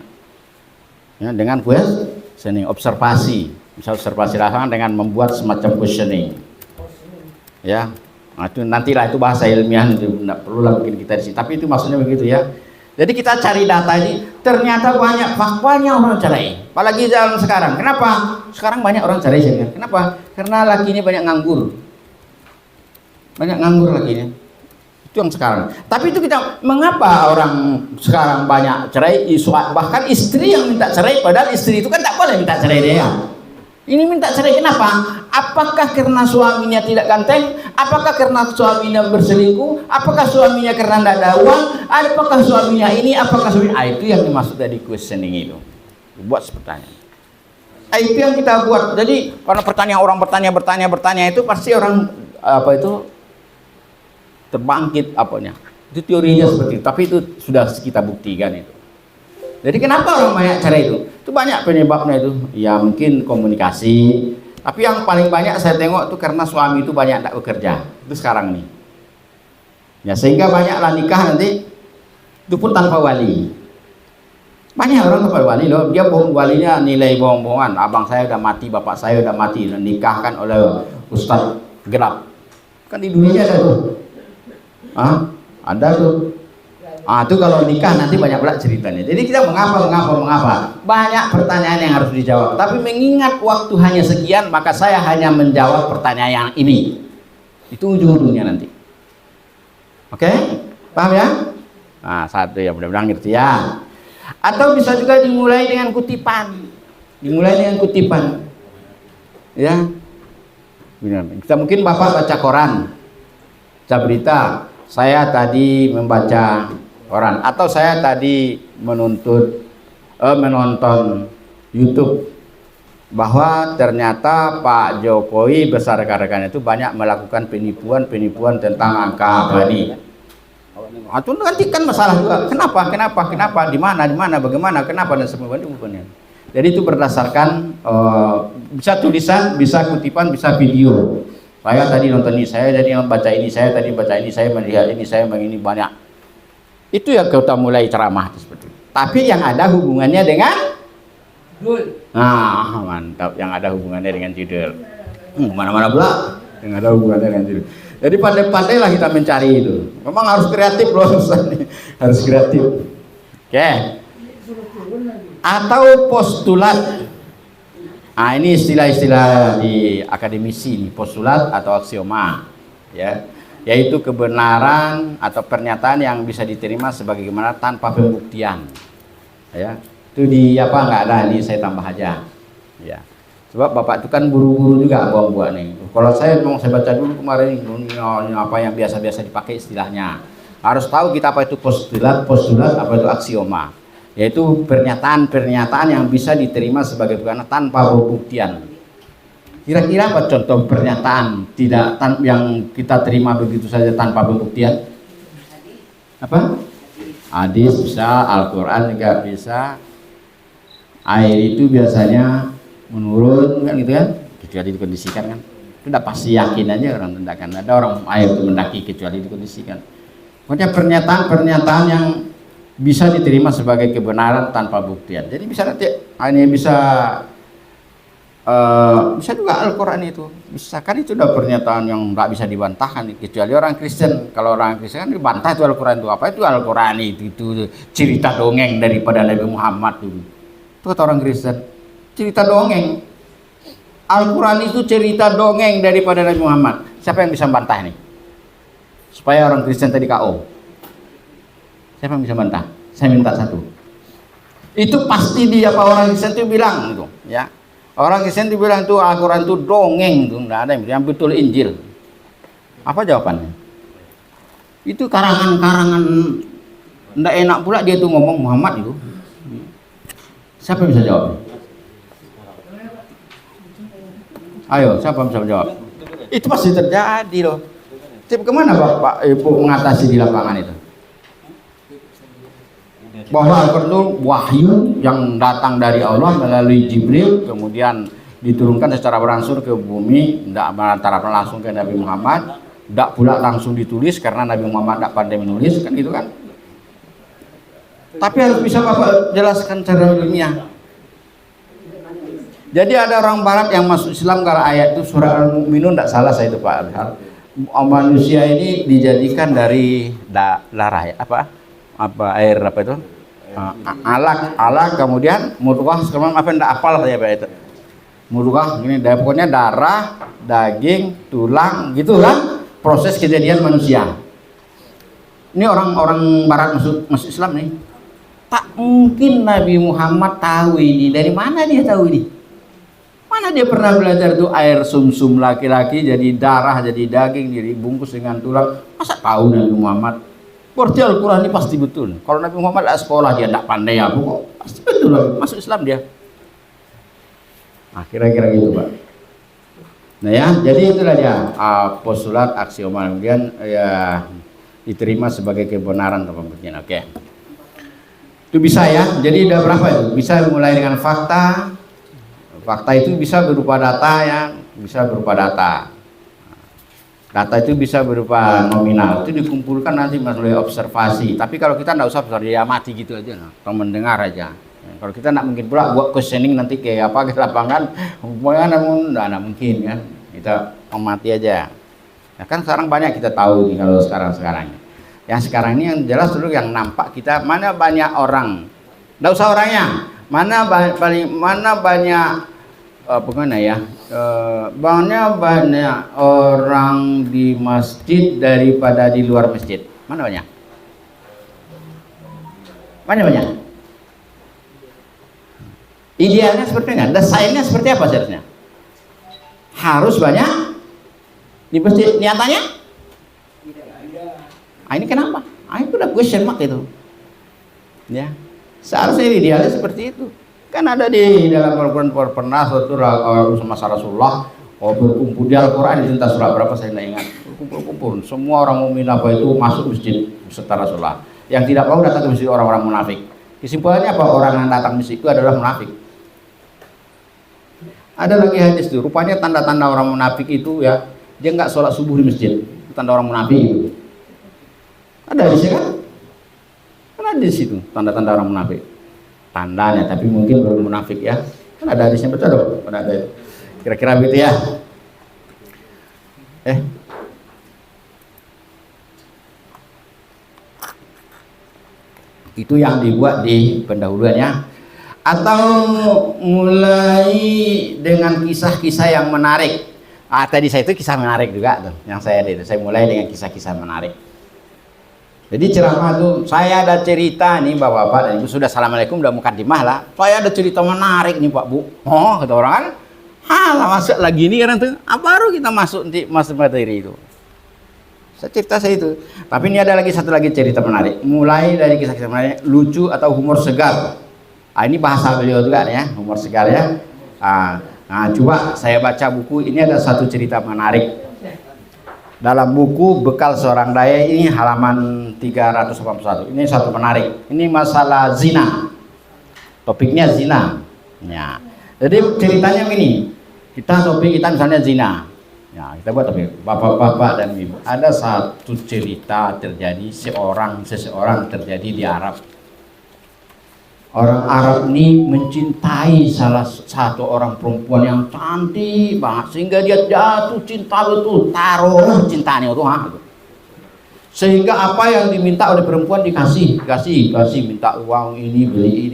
Ya, dengan questioning, observasi. Misal observasi lapangan dengan membuat semacam questioning. Ya. Nah, itu nantilah itu bahasa ilmiah itu tidak perlu lah mungkin kita di sini. Tapi itu maksudnya begitu ya. Jadi kita cari data ini, ternyata banyak orang cerai. Apalagi zaman sekarang. Kenapa? Sekarang banyak orang cerai. Kenapa? Karena laki ini banyak nganggur. Banyak nganggur lakinya. Itu yang sekarang. Tapi itu kita, mengapa orang sekarang banyak cerai? Bahkan istri yang minta cerai, padahal istri itu kan tak boleh minta cerai dia. Ini minta cerai kenapa? Apakah karena suaminya tidak ganteng? Apakah karena suaminya berselingkuh? Apakah suaminya karena tidak ada uang? Apakah suaminya ini? Apakah suaminya? Itu yang dimaksud dari questioning itu. Buat pertanyaan. Itu yang kita buat. Jadi karena orang bertanya itu pasti orang terbangkit apanya. Itu teorinya seperti itu. Tapi itu sudah kita buktikan itu. Jadi kenapa orang banyak cerai itu? Itu banyak penyebabnya itu. Ya mungkin komunikasi. Tapi yang paling banyak saya tengok itu karena suami itu banyak tidak bekerja. Itu sekarang nih. Ya, sehingga banyaklah nikah nanti itu pun tanpa wali. Banyak orang tanpa wali loh, dia bohong, walinya nilai bohong-bohongan. Abang saya udah mati, bapak saya udah mati, dan nikahkan oleh ustaz gelap. Kan di dunia ada tuh. Ada tuh. Itu kalau nikah nanti banyak pula ceritanya. Jadi kita mengapa? Banyak pertanyaan yang harus dijawab. Tapi mengingat waktu hanya sekian, maka saya hanya menjawab pertanyaan yang ini. Itu ujung-ujungnya nanti. Oke? Paham ya? Nah, satu ya, mudah-mudahan ngerti ya. Atau bisa juga dimulai dengan kutipan. Ya. Kita mungkin Bapak baca koran, baca berita. Saya tadi membaca koran, atau saya tadi menonton YouTube bahwa ternyata Pak Jokowi bersama rekan-rekan itu banyak melakukan penipuan tentang angka abadi. Itu nanti kan masalah juga. Kenapa? Di mana? Bagaimana? Kenapa dan sebagainya. Jadi itu berdasarkan bisa tulisan, bisa kutipan, bisa video. Saya tadi nonton ini, saya tadi baca ini, saya tadi baca ini, saya melihat ini, saya begini banyak. Itu yang kita mulai ceramah seperti itu. Tapi yang ada hubungannya dengan mantap, yang ada hubungannya dengan judul. Mana-mana pula yang ada hubungannya dengan judul. Jadi pandai-pandailah kita mencari itu. Memang harus kreatif loh, harus kreatif. Oke. Atau postulat. Ini istilah-istilah di akademisi, postulat atau aksioma, ya, yaitu kebenaran atau pernyataan yang bisa diterima sebagai kebenaran tanpa pembuktian. Ya, itu di nggak ada, ini saya tambah aja. Ya. Sebab Bapak itu kan buru-buru juga buat nih. Kalau saya baca dulu kemarin apa yang biasa-biasa dipakai istilahnya. Harus tahu kita apa itu postulat, apa itu aksioma. Yaitu pernyataan yang bisa diterima sebagai kebenaran tanpa pembuktian. Kira-kira apa contoh pernyataan yang kita terima begitu saja tanpa pembuktian? Apa? Hadis bisa, Al-Quran juga bisa. Air itu biasanya menurun kan gitu kan, kecuali dikondisikan kan. Itu udah pasti yakin aja orang tindakan. Ada orang air itu mendaki kecuali dikondisikan. Pokoknya pernyataan yang bisa diterima sebagai kebenaran tanpa buktian. Jadi bisa nanti hanya bisa juga Al-Quran itu bisa kan, itu udah pernyataan yang nggak bisa dibantahkan, kecuali orang Kristen. Kalau orang Kristen kan dibantah itu Al-Quran itu apa, itu Al-Quran itu cerita dongeng daripada Nabi Muhammad itu kata orang Kristen, cerita dongeng. Al-Quran itu cerita dongeng daripada Nabi Muhammad. Siapa yang bisa bantah nih? Supaya orang Kristen tadi KO. Siapa yang bisa bantah? Saya minta satu. Itu pasti dia orang Kristen itu bilang gitu, ya. Orang Kristen itu bilang itu Al-Quran itu dongeng, itu enggak ada yang betul Injil. Apa jawabannya? Itu karangan-karangan enggak enak pula dia tuh ngomong Muhammad itu. Siapa yang bisa jawab? Ayo, siapa yang bisa jawab? Itu pasti terjadi loh. Tapi kemana Bapak Ibu mengatasi di lapangan itu? Bahwa Al-Quran itu wahyu yang datang dari Allah melalui Jibril, kemudian diturunkan secara berangsur ke bumi, tidak antara langsung ke Nabi Muhammad, tidak pula langsung ditulis karena Nabi Muhammad tidak pandai menulis, kan gitu kan? Tapi harus bisa Bapak jelaskan secara ilmiah. Jadi ada orang Barat yang masuk Islam kalau ayat itu surah Al-Mu'minun, tidak salah saya itu Pak Abhar. Manusia ini dijadikan dari darah ya, apa air apa itu? Alak kemudian mudghah, sekarang apa enggak hafal saya Pak itu. Mudghah ini pokoknya darah, daging, tulang gitu kan proses kejadian manusia. Ini orang-orang Barat masuk Islam nih. Tak mungkin Nabi Muhammad tahu ini. Dari mana dia tahu ini? Mana dia pernah belajar tuh air sumsum laki-laki jadi darah, jadi daging, jadi bungkus dengan tulang? Masa tahu Nabi Muhammad? Berarti Al-Quran ini pasti betul. Kalau Nabi Muhammad tidak sekolah, dia tidak pandai apa kok, pasti betul masuk Islam dia. Nah, kira-kira gitu Pak. Nah ya, jadi itulah dia postulat aksioma, kemudian ya diterima sebagai kebenaran atau pembuktian. Oke. Itu bisa ya. Jadi udah berapa itu? Bisa mulai dengan fakta. Fakta itu bisa berupa data, ya, bisa berupa data. Data itu bisa berupa nominal, itu dikumpulkan nanti melalui observasi. Tapi kalau kita nggak usah observasi, ya mati gitu aja, nah, atau mendengar aja. Kalau kita nggak mungkin pula buat questioning nanti kayak apa ke lapangan, namun nggak mungkin kan. Kita amati aja. Nah, kan sekarang banyak kita tahu nih kalau sekarang. Yang sekarang ini yang jelas dulu yang nampak kita mana banyak orang, nggak usah orangnya, mana banyak banyak orang di masjid daripada di luar masjid. Mana banyak? Banyak. Idealnya seperti apa? Desainnya seperti apa seharusnya? Harus banyak di masjid. Nyatanya? Ini kenapa? Itu udah question mark itu. Ya, seharusnya idealnya seperti itu. Kan ada di dalam Al-Quran pernah suatu masa Rasulullah berkumpul di Al-Quran di tentang surah berapa saya tidak ingat, kumpul semua orang mukmin apa itu masuk masjid beserta Rasulullah. Yang tidak mau datang ke masjid orang-orang munafik. Kesimpulannya apa? Orang yang datang ke masjid itu adalah munafik. Ada lagi hadis itu, rupanya tanda-tanda orang munafik itu ya, dia nggak sholat subuh di masjid, itu tanda orang munafik itu. Ada di sini kan? Kan ada di situ tanda-tanda orang munafik. Tandanya, tapi mungkin belum munafik ya. Kan ada hadisnya betul dong. Ada itu. Kira-kira begitu ya. Itu yang dibuat di pendahuluannya. Atau mulai dengan kisah-kisah yang menarik. Tadi saya itu kisah menarik juga tuh. Yang saya mulai dengan kisah-kisah menarik. Jadi ceramah tuh, saya ada cerita nih bapak-bapak dan ibu sudah assalamualaikum udah mukadimah lah. Saya ada cerita menarik nih pak bu. Oh kata orang kan, halah masuk lagi nih kan tuh. Baru kita masuk materi itu. Saya itu. Tapi ini ada lagi satu lagi cerita menarik. Mulai dari kisah-kisah menarik, lucu atau humor segar. Ini bahasa beliau juga ya, humor segar ya. Coba saya baca buku ini ada satu cerita menarik. Dalam buku Bekal Seorang Dai ini halaman 381. Ini satu menarik. Ini masalah zina. Topiknya zina. Ya. Jadi ceritanya begini. Topik kita misalnya zina. Ya, kita buat topik bapak-bapak dan ibu. Ada satu cerita terjadi seseorang terjadi di Arab. Orang Arab ini mencintai salah satu orang perempuan yang cantik banget sehingga dia jatuh cinta betul, taruh cintanya itu sehingga apa yang diminta oleh perempuan dikasih, minta uang ini beli,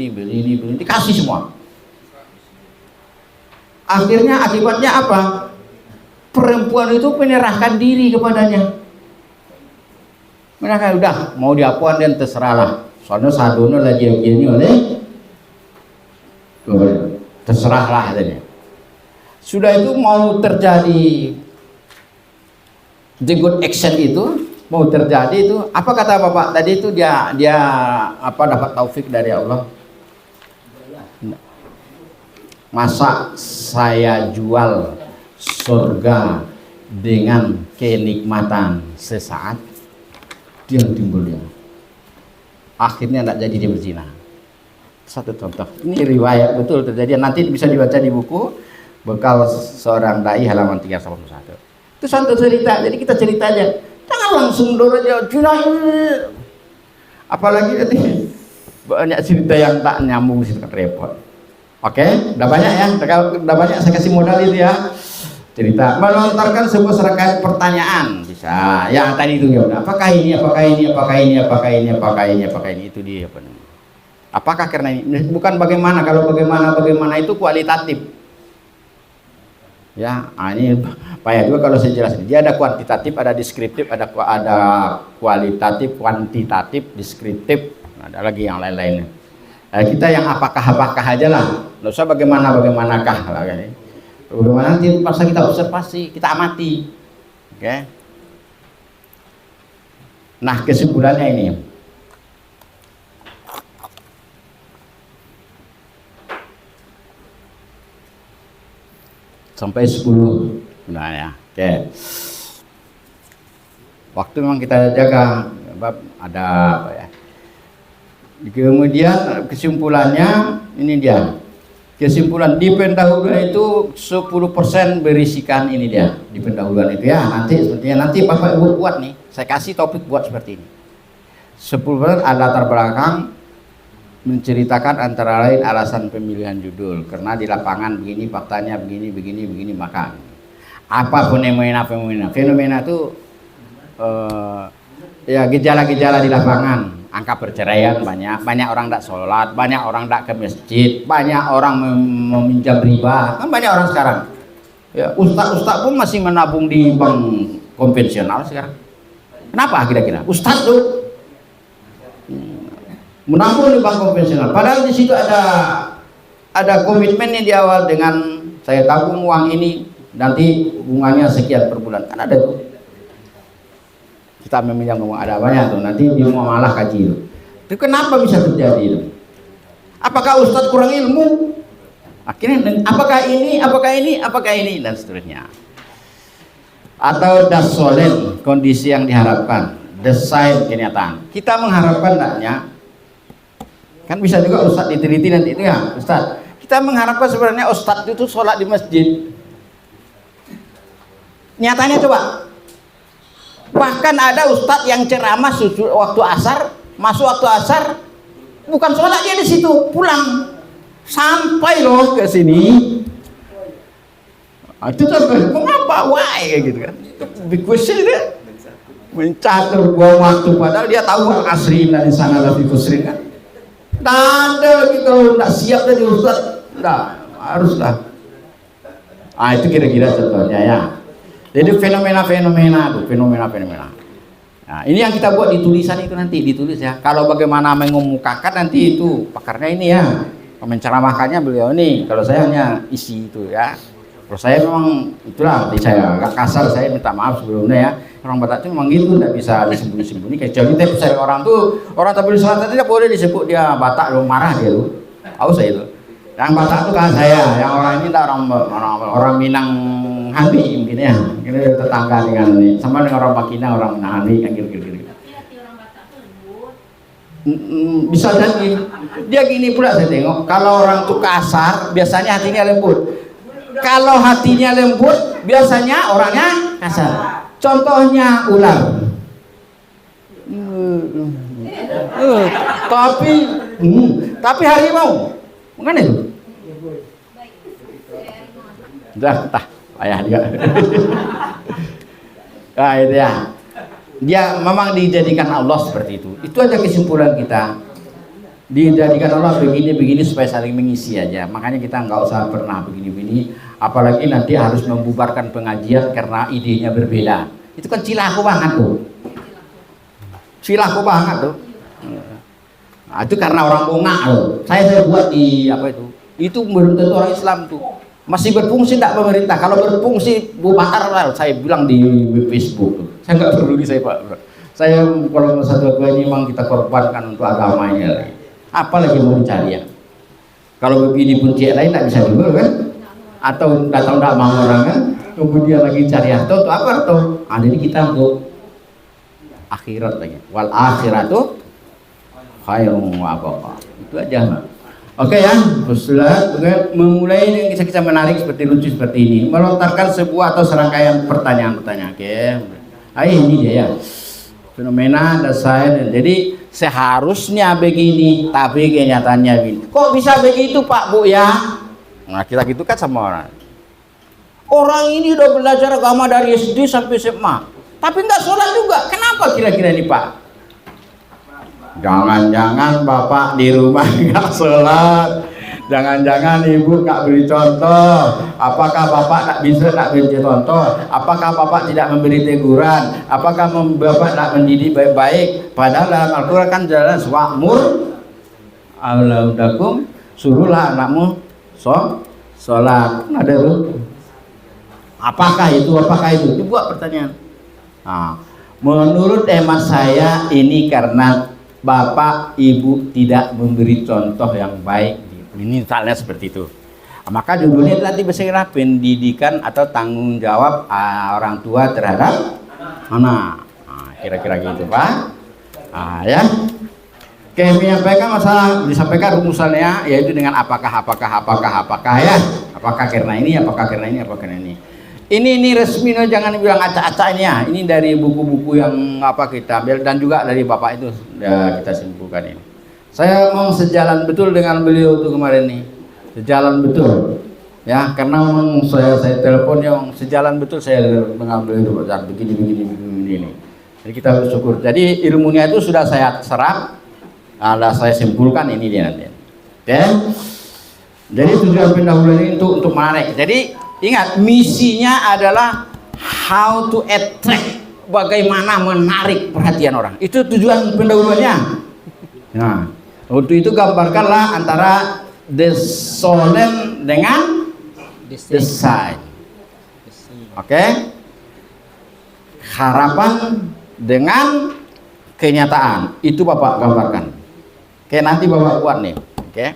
dikasih semua. Akibatnya apa? Perempuan itu menyerahkan diri kepadanya. Mereka udah mau diapain dan terserahlah. Soalnya sadono lagi begini oleh terserahlah katanya. Apa itu mau terjadi the good action itu mau terjadi itu apa kata bapak tadi itu dia dapat taufik dari Allah. Masa saya jual surga dengan kenikmatan sesaat dia timbul dia. Akhirnya tidak jadi dia berzina. Satu contoh. Ini riwayat betul terjadi. Nanti bisa dibaca di buku Bekal Seorang Dai halaman 381. Itu satu cerita. Jadi kita cerita aja. Jangan langsung dorong aja. Apalagi nanti banyak cerita yang tak nyambung situ kan repot. Oke, udah banyak ya. Udah banyak saya kasih modal itu ya. Cerita melontarkan sebuah serangkaian pertanyaan bisa yang tadi itu ya apakah ini itu dia apakah karena ini bukan bagaimana kalau bagaimana itu kualitatif ya ini Pak ya juga kalau saya jelasin dia ada kuantitatif ada deskriptif ada kualitatif kuantitatif deskriptif ada lagi yang lain-lainnya kita yang apakah aja lah nggak usah bagaimanakah lah kan. Bagaimana nanti paksa kita observasi, kita amati. Oke. Nah, kesimpulannya ini. Sampai 10. Nah ya. Oke. Waktu memang kita jaga, ada apa ya. Kemudian kesimpulannya ini dia. Kesimpulan di pendahuluan itu 10% berisikan ini dia di pendahuluan itu ya. Nanti sepertinya nanti Bapak Ibu buat nih. Saya kasih topik buat seperti ini. 10% ada latar belakang menceritakan antara lain alasan pemilihan judul karena di lapangan begini faktanya begini maka apa fenomena itu ya gejala-gejala di lapangan. Angka perceraian banyak orang tidak sholat, banyak orang tidak ke masjid, banyak orang meminjam riba, kan banyak orang sekarang. Ya, ustaz pun masih menabung di bank konvensional sekarang. Kenapa kira-kira? Ustaz tuh menabung di bank konvensional, padahal di situ ada komitmennya di awal dengan saya tabung uang ini nanti bunganya sekian per bulan, kan ada tuh. Kita meminjam uang ada banyak tuh, nanti di muamalah kaji itu kenapa bisa terjadi itu? Apakah Ustadz kurang ilmu? Akhirnya apakah ini dan seterusnya. Atau dasolen kondisi yang diharapkan, desain kenyataan. Kita mengharapkan enggaknya, kan bisa juga Ustadz diteliti nanti itu ya Ustadz. Kita mengharapkan sebenarnya Ustadz itu sholat di masjid. Nyatanya coba. Bahkan ada ustadz yang ceramah waktu asar, masuk waktu asar, bukan sholat dia di situ, pulang sampai loh ke sini. Itu kan mengapa? Why kayak gitu kan? Big question dia mencatur buang waktu padahal dia tahu asri dari sana lebih kusrin kan? Ada gitu nggak siap dari ustadz, nggak haruslah. Itu kira-kira contohnya ya. Jadi fenomena. Nah, ini yang kita buat di tulisan itu nanti ditulis ya. Kalau bagaimana mengemukakan nanti itu pakarnya ini ya. Menceramahkannya beliau ini. Kalau saya hanya isi itu ya. Kalau saya memang itulah saya agak kasar, saya minta maaf sebelumnya ya. Orang Batak itu memang gitu, tidak bisa disembunyi-sembunyi. Kecuali saya orang tuh orang Tabligh Selatan tidak boleh disebut dia Batak, lo marah dia tuh. Tahu saya itu. Yang Batak itu kan saya, yang orang ini orang Minang Hani mungkin ya, ini tetangga dengan ini, sama dengan orang Makina, orang Minang kan gitu. Bisa jadi dia gini pula saya tengok, kalau orang itu kasar biasanya hatinya lembut, kalau hatinya lembut biasanya orangnya kasar. Contohnya ular. Tapi harimau bukan itu. Dah ayah dia. Nah itu ya. Dia memang dijadikan Allah seperti itu. Itu aja kesimpulan kita. Dijadikan Allah begini-begini supaya saling mengisi aja. Makanya kita nggak usah pernah begini-begini. Apalagi nanti harus membubarkan pengajian karena idenya berbeda. Itu kan cilaku banget tuh. Cilaku banget tuh. Nah, itu karena orang bongak loh. Saya buat di apa itu? Itu belum tentu orang Islam tuh. Masih berfungsi tidak pemerintah? Kalau berfungsi bubar lah, saya bilang di Facebook. Saya nggak peduli saya Pak. Saya kalau satu ini memang kita korbankan untuk agamanya. Apalagi mau dicari ya? Kalau begini pun cek lain tidak bisa juga kan? Atau datang tidak mau orang kan? Kemudian lagi cari harta untuk apa tuh? Jadi kita untuk akhirat lagi. Wal akhiratu khairun wa abqa. Itu aja. Oke ya, Ustaz, memulai dengan kisah-kisah menarik seperti lucu seperti ini, melontarkan sebuah atau serangkaian pertanyaan-pertanyaan. Oke, ini dia ya, fenomena desain. Jadi seharusnya begini, tapi kenyataannya begini. Kok bisa begitu Pak Bu ya? Nah kita gitu kan sama orang. Orang ini udah belajar agama dari SD sampai SMA, tapi nggak sholat juga. Kenapa kira-kira ini Pak? Jangan-jangan Bapak di rumah nggak sholat, jangan-jangan Ibu nggak beri contoh. Apakah Bapak tak beri contoh? Apakah Bapak tidak memberi teguran? Apakah Bapak tak mendidik baik-baik? Padahal dalam Al-Quran kan jelas wa'mur auladakum, suruhlah anakmu sholat. Ada tuh. Apakah itu? Itu buat pertanyaan. Nah, menurut hemat saya ini karena Bapak Ibu tidak memberi contoh yang baik. Ini misalnya seperti itu. Maka judulnya nanti bersihlah pendidikan atau tanggung jawab orang tua terhadap anak. Kira-kira gitu Pak. Ya. Kayak menyampaikan masalah, disampaikan rumusannya yaitu dengan apakah ya, apakah karena ini, apakah karena ini, apakah karena ini. Ini resmi, no, jangan bilang acak-acaknya. Ini dari buku-buku yang kita ambil dan juga dari bapak itu ya, kita simpulkan ini. Saya mau sejalan betul dengan beliau tuh kemarin nih, sejalan betul. Ya, karena memang saya telepon yang sejalan betul, saya mengambil itu begini ini. Jadi kita bersyukur. Jadi ilmunya itu sudah saya serap, saya simpulkan ini dia nanti. Oke. Jadi tujuan pendahuluan ini untuk menarik. Jadi ingat, misinya adalah how to attract, bagaimana menarik perhatian orang. Itu tujuan pendahuluannya. Nah, untuk itu gambarkanlah antara the solemn dengan the sign. Oke? Harapan dengan kenyataan. Itu Bapak gambarkan. Oke, nanti Bapak buat nih. Oke.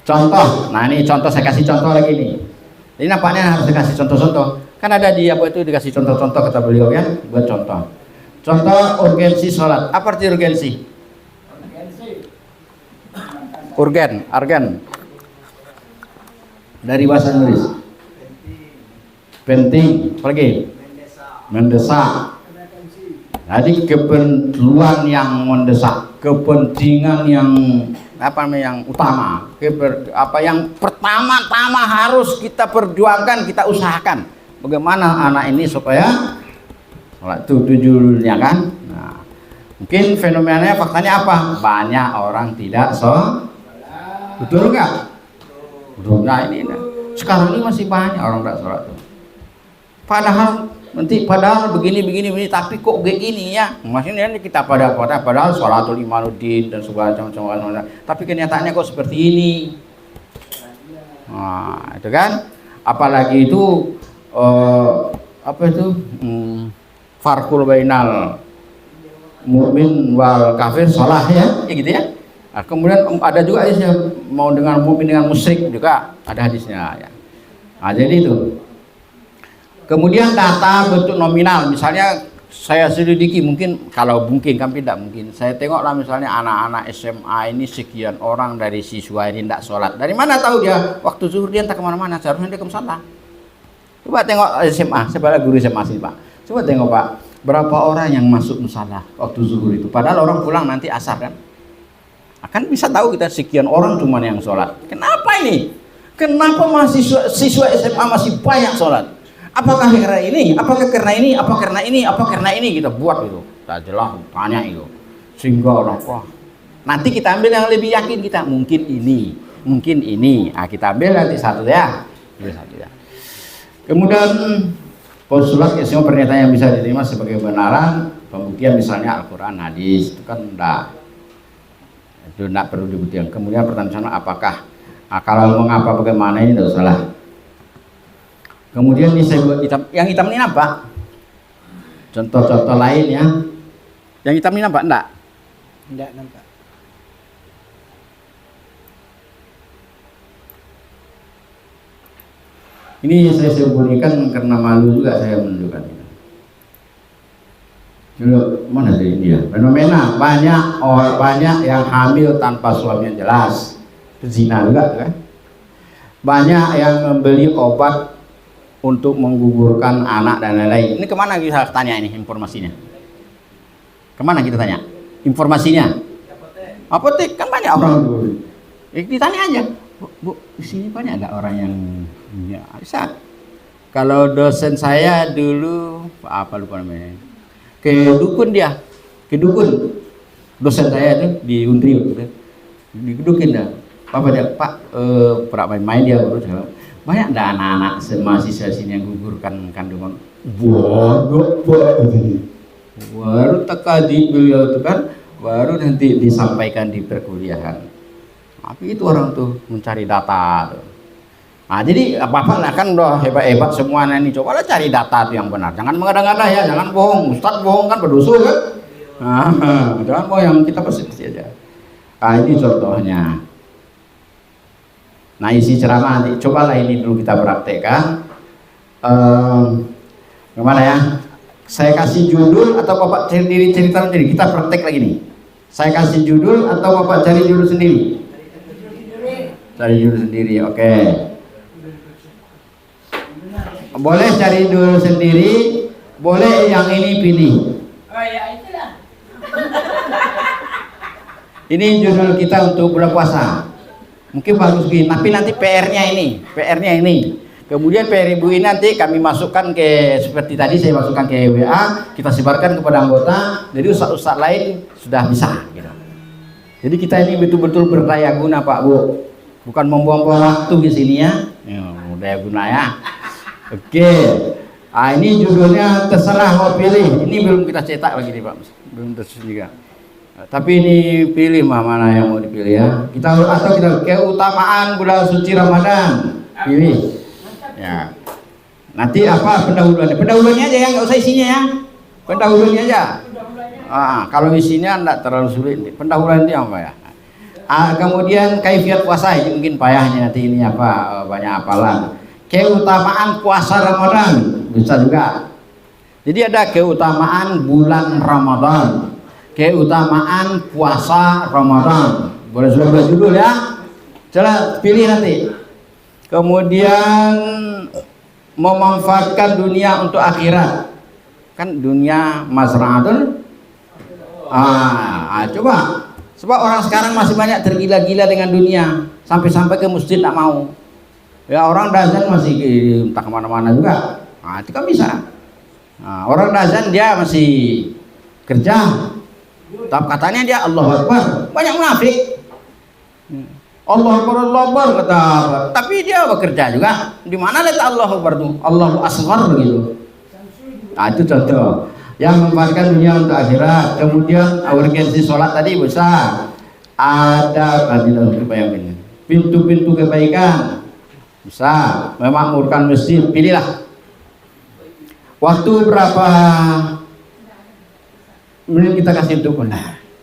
Contoh. Nah, ini contoh, saya kasih contoh lagi nih. Ini nampaknya harus dikasih contoh-contoh. Kan ada di apa itu dikasih contoh-contoh kata beliau ya, buat contoh. Contoh urgensi sholat. Apa arti urgensi? Argen. Dari bahasa Inggris. Penting. Apa lagi? Mendesak. Jadi keperluan yang mendesak, kepentingan yang yang utama, yang pertama-tama harus kita perjuangkan, kita usahakan. Bagaimana anak ini supaya sholat itu tujuannya kan? Nah, mungkin fenomenanya, faktanya apa? Banyak orang tidak sholat. Betul nggak? Betul. Nah ini sekarang ini masih banyak orang tidak sholat. Padahal begini, tapi kok begini ya? Maksudnya kita padahal sholatul imanuddin dan segala macam. Tapi kenyataannya kok seperti ini. Nah, itu kan? Apalagi itu farqul bainal mukmin wal kafir sholah ya gitu ya. Nah, kemudian ada juga hadisnya, mau dengan mukmin dengan musyrik juga ada hadisnya ya. Nah, jadi itu. Kemudian data bentuk nominal, misalnya saya selidiki, mungkin kan tidak mungkin. Saya tengoklah misalnya anak-anak SMA ini sekian orang dari siswa ini tidak sholat. Dari mana tahu dia? Waktu zuhur dia entah kemana-mana, seharusnya dia ke musala. Coba tengok SMA, saya guru SMA sini Pak. Coba tengok Pak, berapa orang yang masuk musala waktu zuhur itu? Padahal orang pulang nanti asar kan? Akan bisa tahu kita sekian orang cuma yang sholat. Kenapa ini? Kenapa siswa SMA masih banyak sholat? Apakah karena ini? Apakah karena ini? Apa karena ini? Apa karena ini? Kita buat itu. Tak jelas banyak itu. Sehingga orang nanti kita ambil yang lebih yakin kita. Mungkin ini. Nah, kita ambil nanti satu ya. Kemudian postulat ya, semua pernyataan yang bisa diterima sebagai kebenaran, pembuktian misalnya Al-Quran, hadis, itu kan itu tidak perlu dibuktikan. Kemudian pertanyaan apakah kalau mengapa bagaimana ini tidak salah. Kemudian ini saya buat hitam. Yang hitam ini apa? Contoh-contoh lain ya. Yang hitam ini nampak enggak? Enggak nampak. Ini saya sembunyikan karena malu juga saya menunjukkan ini. Dulu mana sih ini ya? Fenomena banyak yang hamil tanpa suami yang jelas. Zina juga kan? Banyak yang membeli obat untuk menggugurkan anak dan lain-lain. Ini kemana kita tanya ini informasinya? Kemana kita tanya? Informasinya? Apotek kan banyak orang dulu. Ditanya aja, Bu, di sini banyak nggak orang yang ya, bisa. Kalau dosen saya dulu apa lupa namanya, ke dukun, dosen saya itu di Untri, didukin dah. Pak, pernah main-main dia baru. Banyak dah anak-anak mahasiswa sini yang gugurkan kandungan. Baru teka di beliau itu kan, baru nanti disampaikan di perkuliahan. Tapi itu orang tuh mencari data tuh. Nah, jadi apa-apa lah kan udah hebat-hebat semuanya ini. Cobalah cari data tuh yang benar. Jangan mengada-ngada ya, jangan bohong. Ustadz bohong kan berdosa kan? Nah, jangan bohong, yang kita bersih-bersih aja. Nah, ini contohnya. Nah, isi ceramah nanti cobalah ini dulu kita praktekkan. Gimana ya? Saya kasih judul atau Bapak sendiri cerita sendiri? Kita praktek lagi nih. Saya kasih judul atau Bapak cari judul sendiri? Cari judul sendiri, oke. Boleh cari judul sendiri, boleh yang ini pilih. Oh ya itulah. Ini judul kita untuk bulan puasa. Mungkin bagus begini, tapi nanti PR-nya ini. Kemudian PR Ibu ini nanti kami masukkan ke, seperti tadi saya masukkan ke WA, kita sebarkan kepada anggota. Jadi ustaz-ustaz lain sudah bisa gitu. Jadi kita ini betul-betul berdaya guna Pak Bu, bukan membuang-buang waktu di sini ya. Daya guna ya. Oke. Ini judulnya terserah mau pilih. Ini belum kita cetak lagi nih Pak, belum terus juga. Tapi ini pilih mana yang mau dipilih ya. Kita keutamaan bulan suci Ramadan. Pilih. Ya. Nanti apa pendahuluannya? Pendahuluannya aja ya, nggak usah isinya ya. Pendahuluannya aja. Kalau isinya enggak terlalu sulit. Pendahuluan itu apa ya? Kemudian kaifiat puasa, ini mungkin payahnya nanti ini apa, banyak hafalan. Keutamaan puasa Ramadan bisa juga. Jadi ada keutamaan bulan Ramadan, keutamaan puasa Ramadan. Boleh sudah judul ya. Coba pilih nanti. Kemudian memanfaatkan dunia untuk akhirat. Kan dunia mazra'atul. Coba. Sebab orang sekarang masih banyak tergila-gila dengan dunia, sampai-sampai ke masjid tak mau. Ya orang dazan masih entah kemana-mana juga. Itu kan bisa. Orang dazan dia masih kerja. Tapi katanya dia Allahu Akbar. Banyak munafik. Allahu Akbar kata. Tapi dia bekerja juga. Di mana letak Allahu Akbar tuh? Allahu Asghar begitu. Itu contoh. Yang memanfaatkan dunia untuk akhirat. Kemudian urgensi sholat tadi besar. Ada pintu-pintu kebaikan. Bisa memakmurkan masjid, pilihlah. Waktu berapa menit kita kasih untuk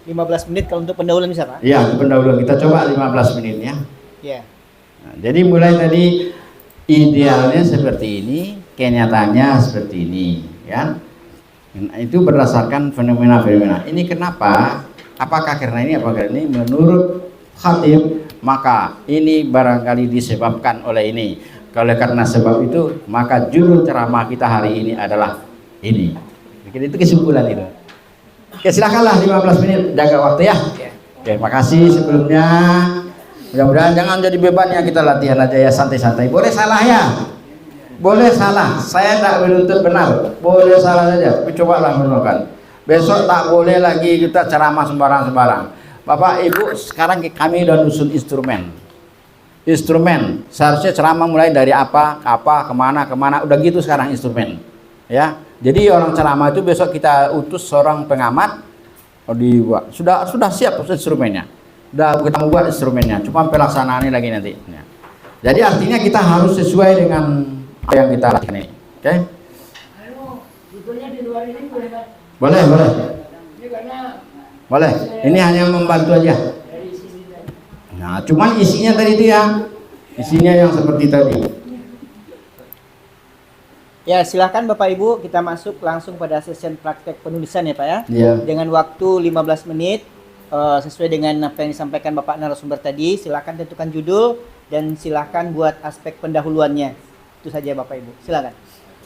15 menit kalau untuk pendahuluan bisa Pak? Iya, pendahuluan kita coba 15 menit ya. Iya. Jadi mulai tadi idealnya seperti ini, kenyataannya seperti ini, ya. Itu berdasarkan fenomena-fenomena. Ini kenapa? Apakah karena ini? Apakah ini? Menurut khatib, maka ini barangkali disebabkan oleh ini. Kalau karena sebab itu, maka judul ceramah kita hari ini adalah ini. Itu kesimpulan itu. Oke, silakanlah 15 menit, jaga waktu ya. Oke, makasih sebelumnya. Mudah-mudahan jangan jadi beban ya, kita latihan aja ya, santai-santai. Boleh salah ya, boleh salah. Saya tak menuntut benar, boleh salah saja. Tapi cobalah melakukan. Besok tak boleh lagi kita ceramah sembarang-sembarang. Bapak Ibu, sekarang kami udah nyusun instrumen. Seharusnya ceramah mulai dari apa, kemana, udah gitu sekarang instrumen. Ya, jadi orang ceramah itu besok kita utus seorang pengamat, dibuat. Sudah siap instrumennya. Udah kita mau buat instrumennya, cuma pelaksanaannya lagi nanti. Ya. Jadi artinya kita harus sesuai dengan apa yang kita lakukan ini. Oke? Sebetulnya di luar ini boleh Pak? Boleh. Ini karena Boleh. Ini hanya membantu aja. dari sini tadi. Nah, cuman isinya tadi itu ya. Isinya yang seperti tadi. Ya, silakan Bapak Ibu, kita masuk langsung pada sesi praktek penulisan ya Pak ya. Iya. Dengan waktu 15 menit sesuai dengan apa yang disampaikan Bapak narasumber tadi. Silakan tentukan judul dan silakan buat aspek pendahuluannya. Itu saja Bapak Ibu. Silakan.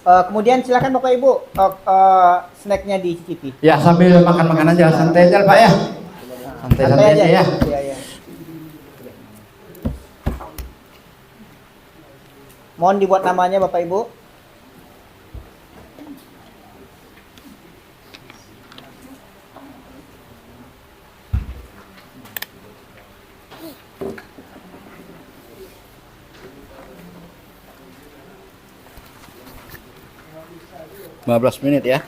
Kemudian silakan Bapak Ibu snacknya dicicipi. Ya, sambil makan-makan aja, santai aja Pak ya. Santai-santai aja ya. Iya. Mohon dibuat namanya Bapak Ibu. Lima belas menit ya.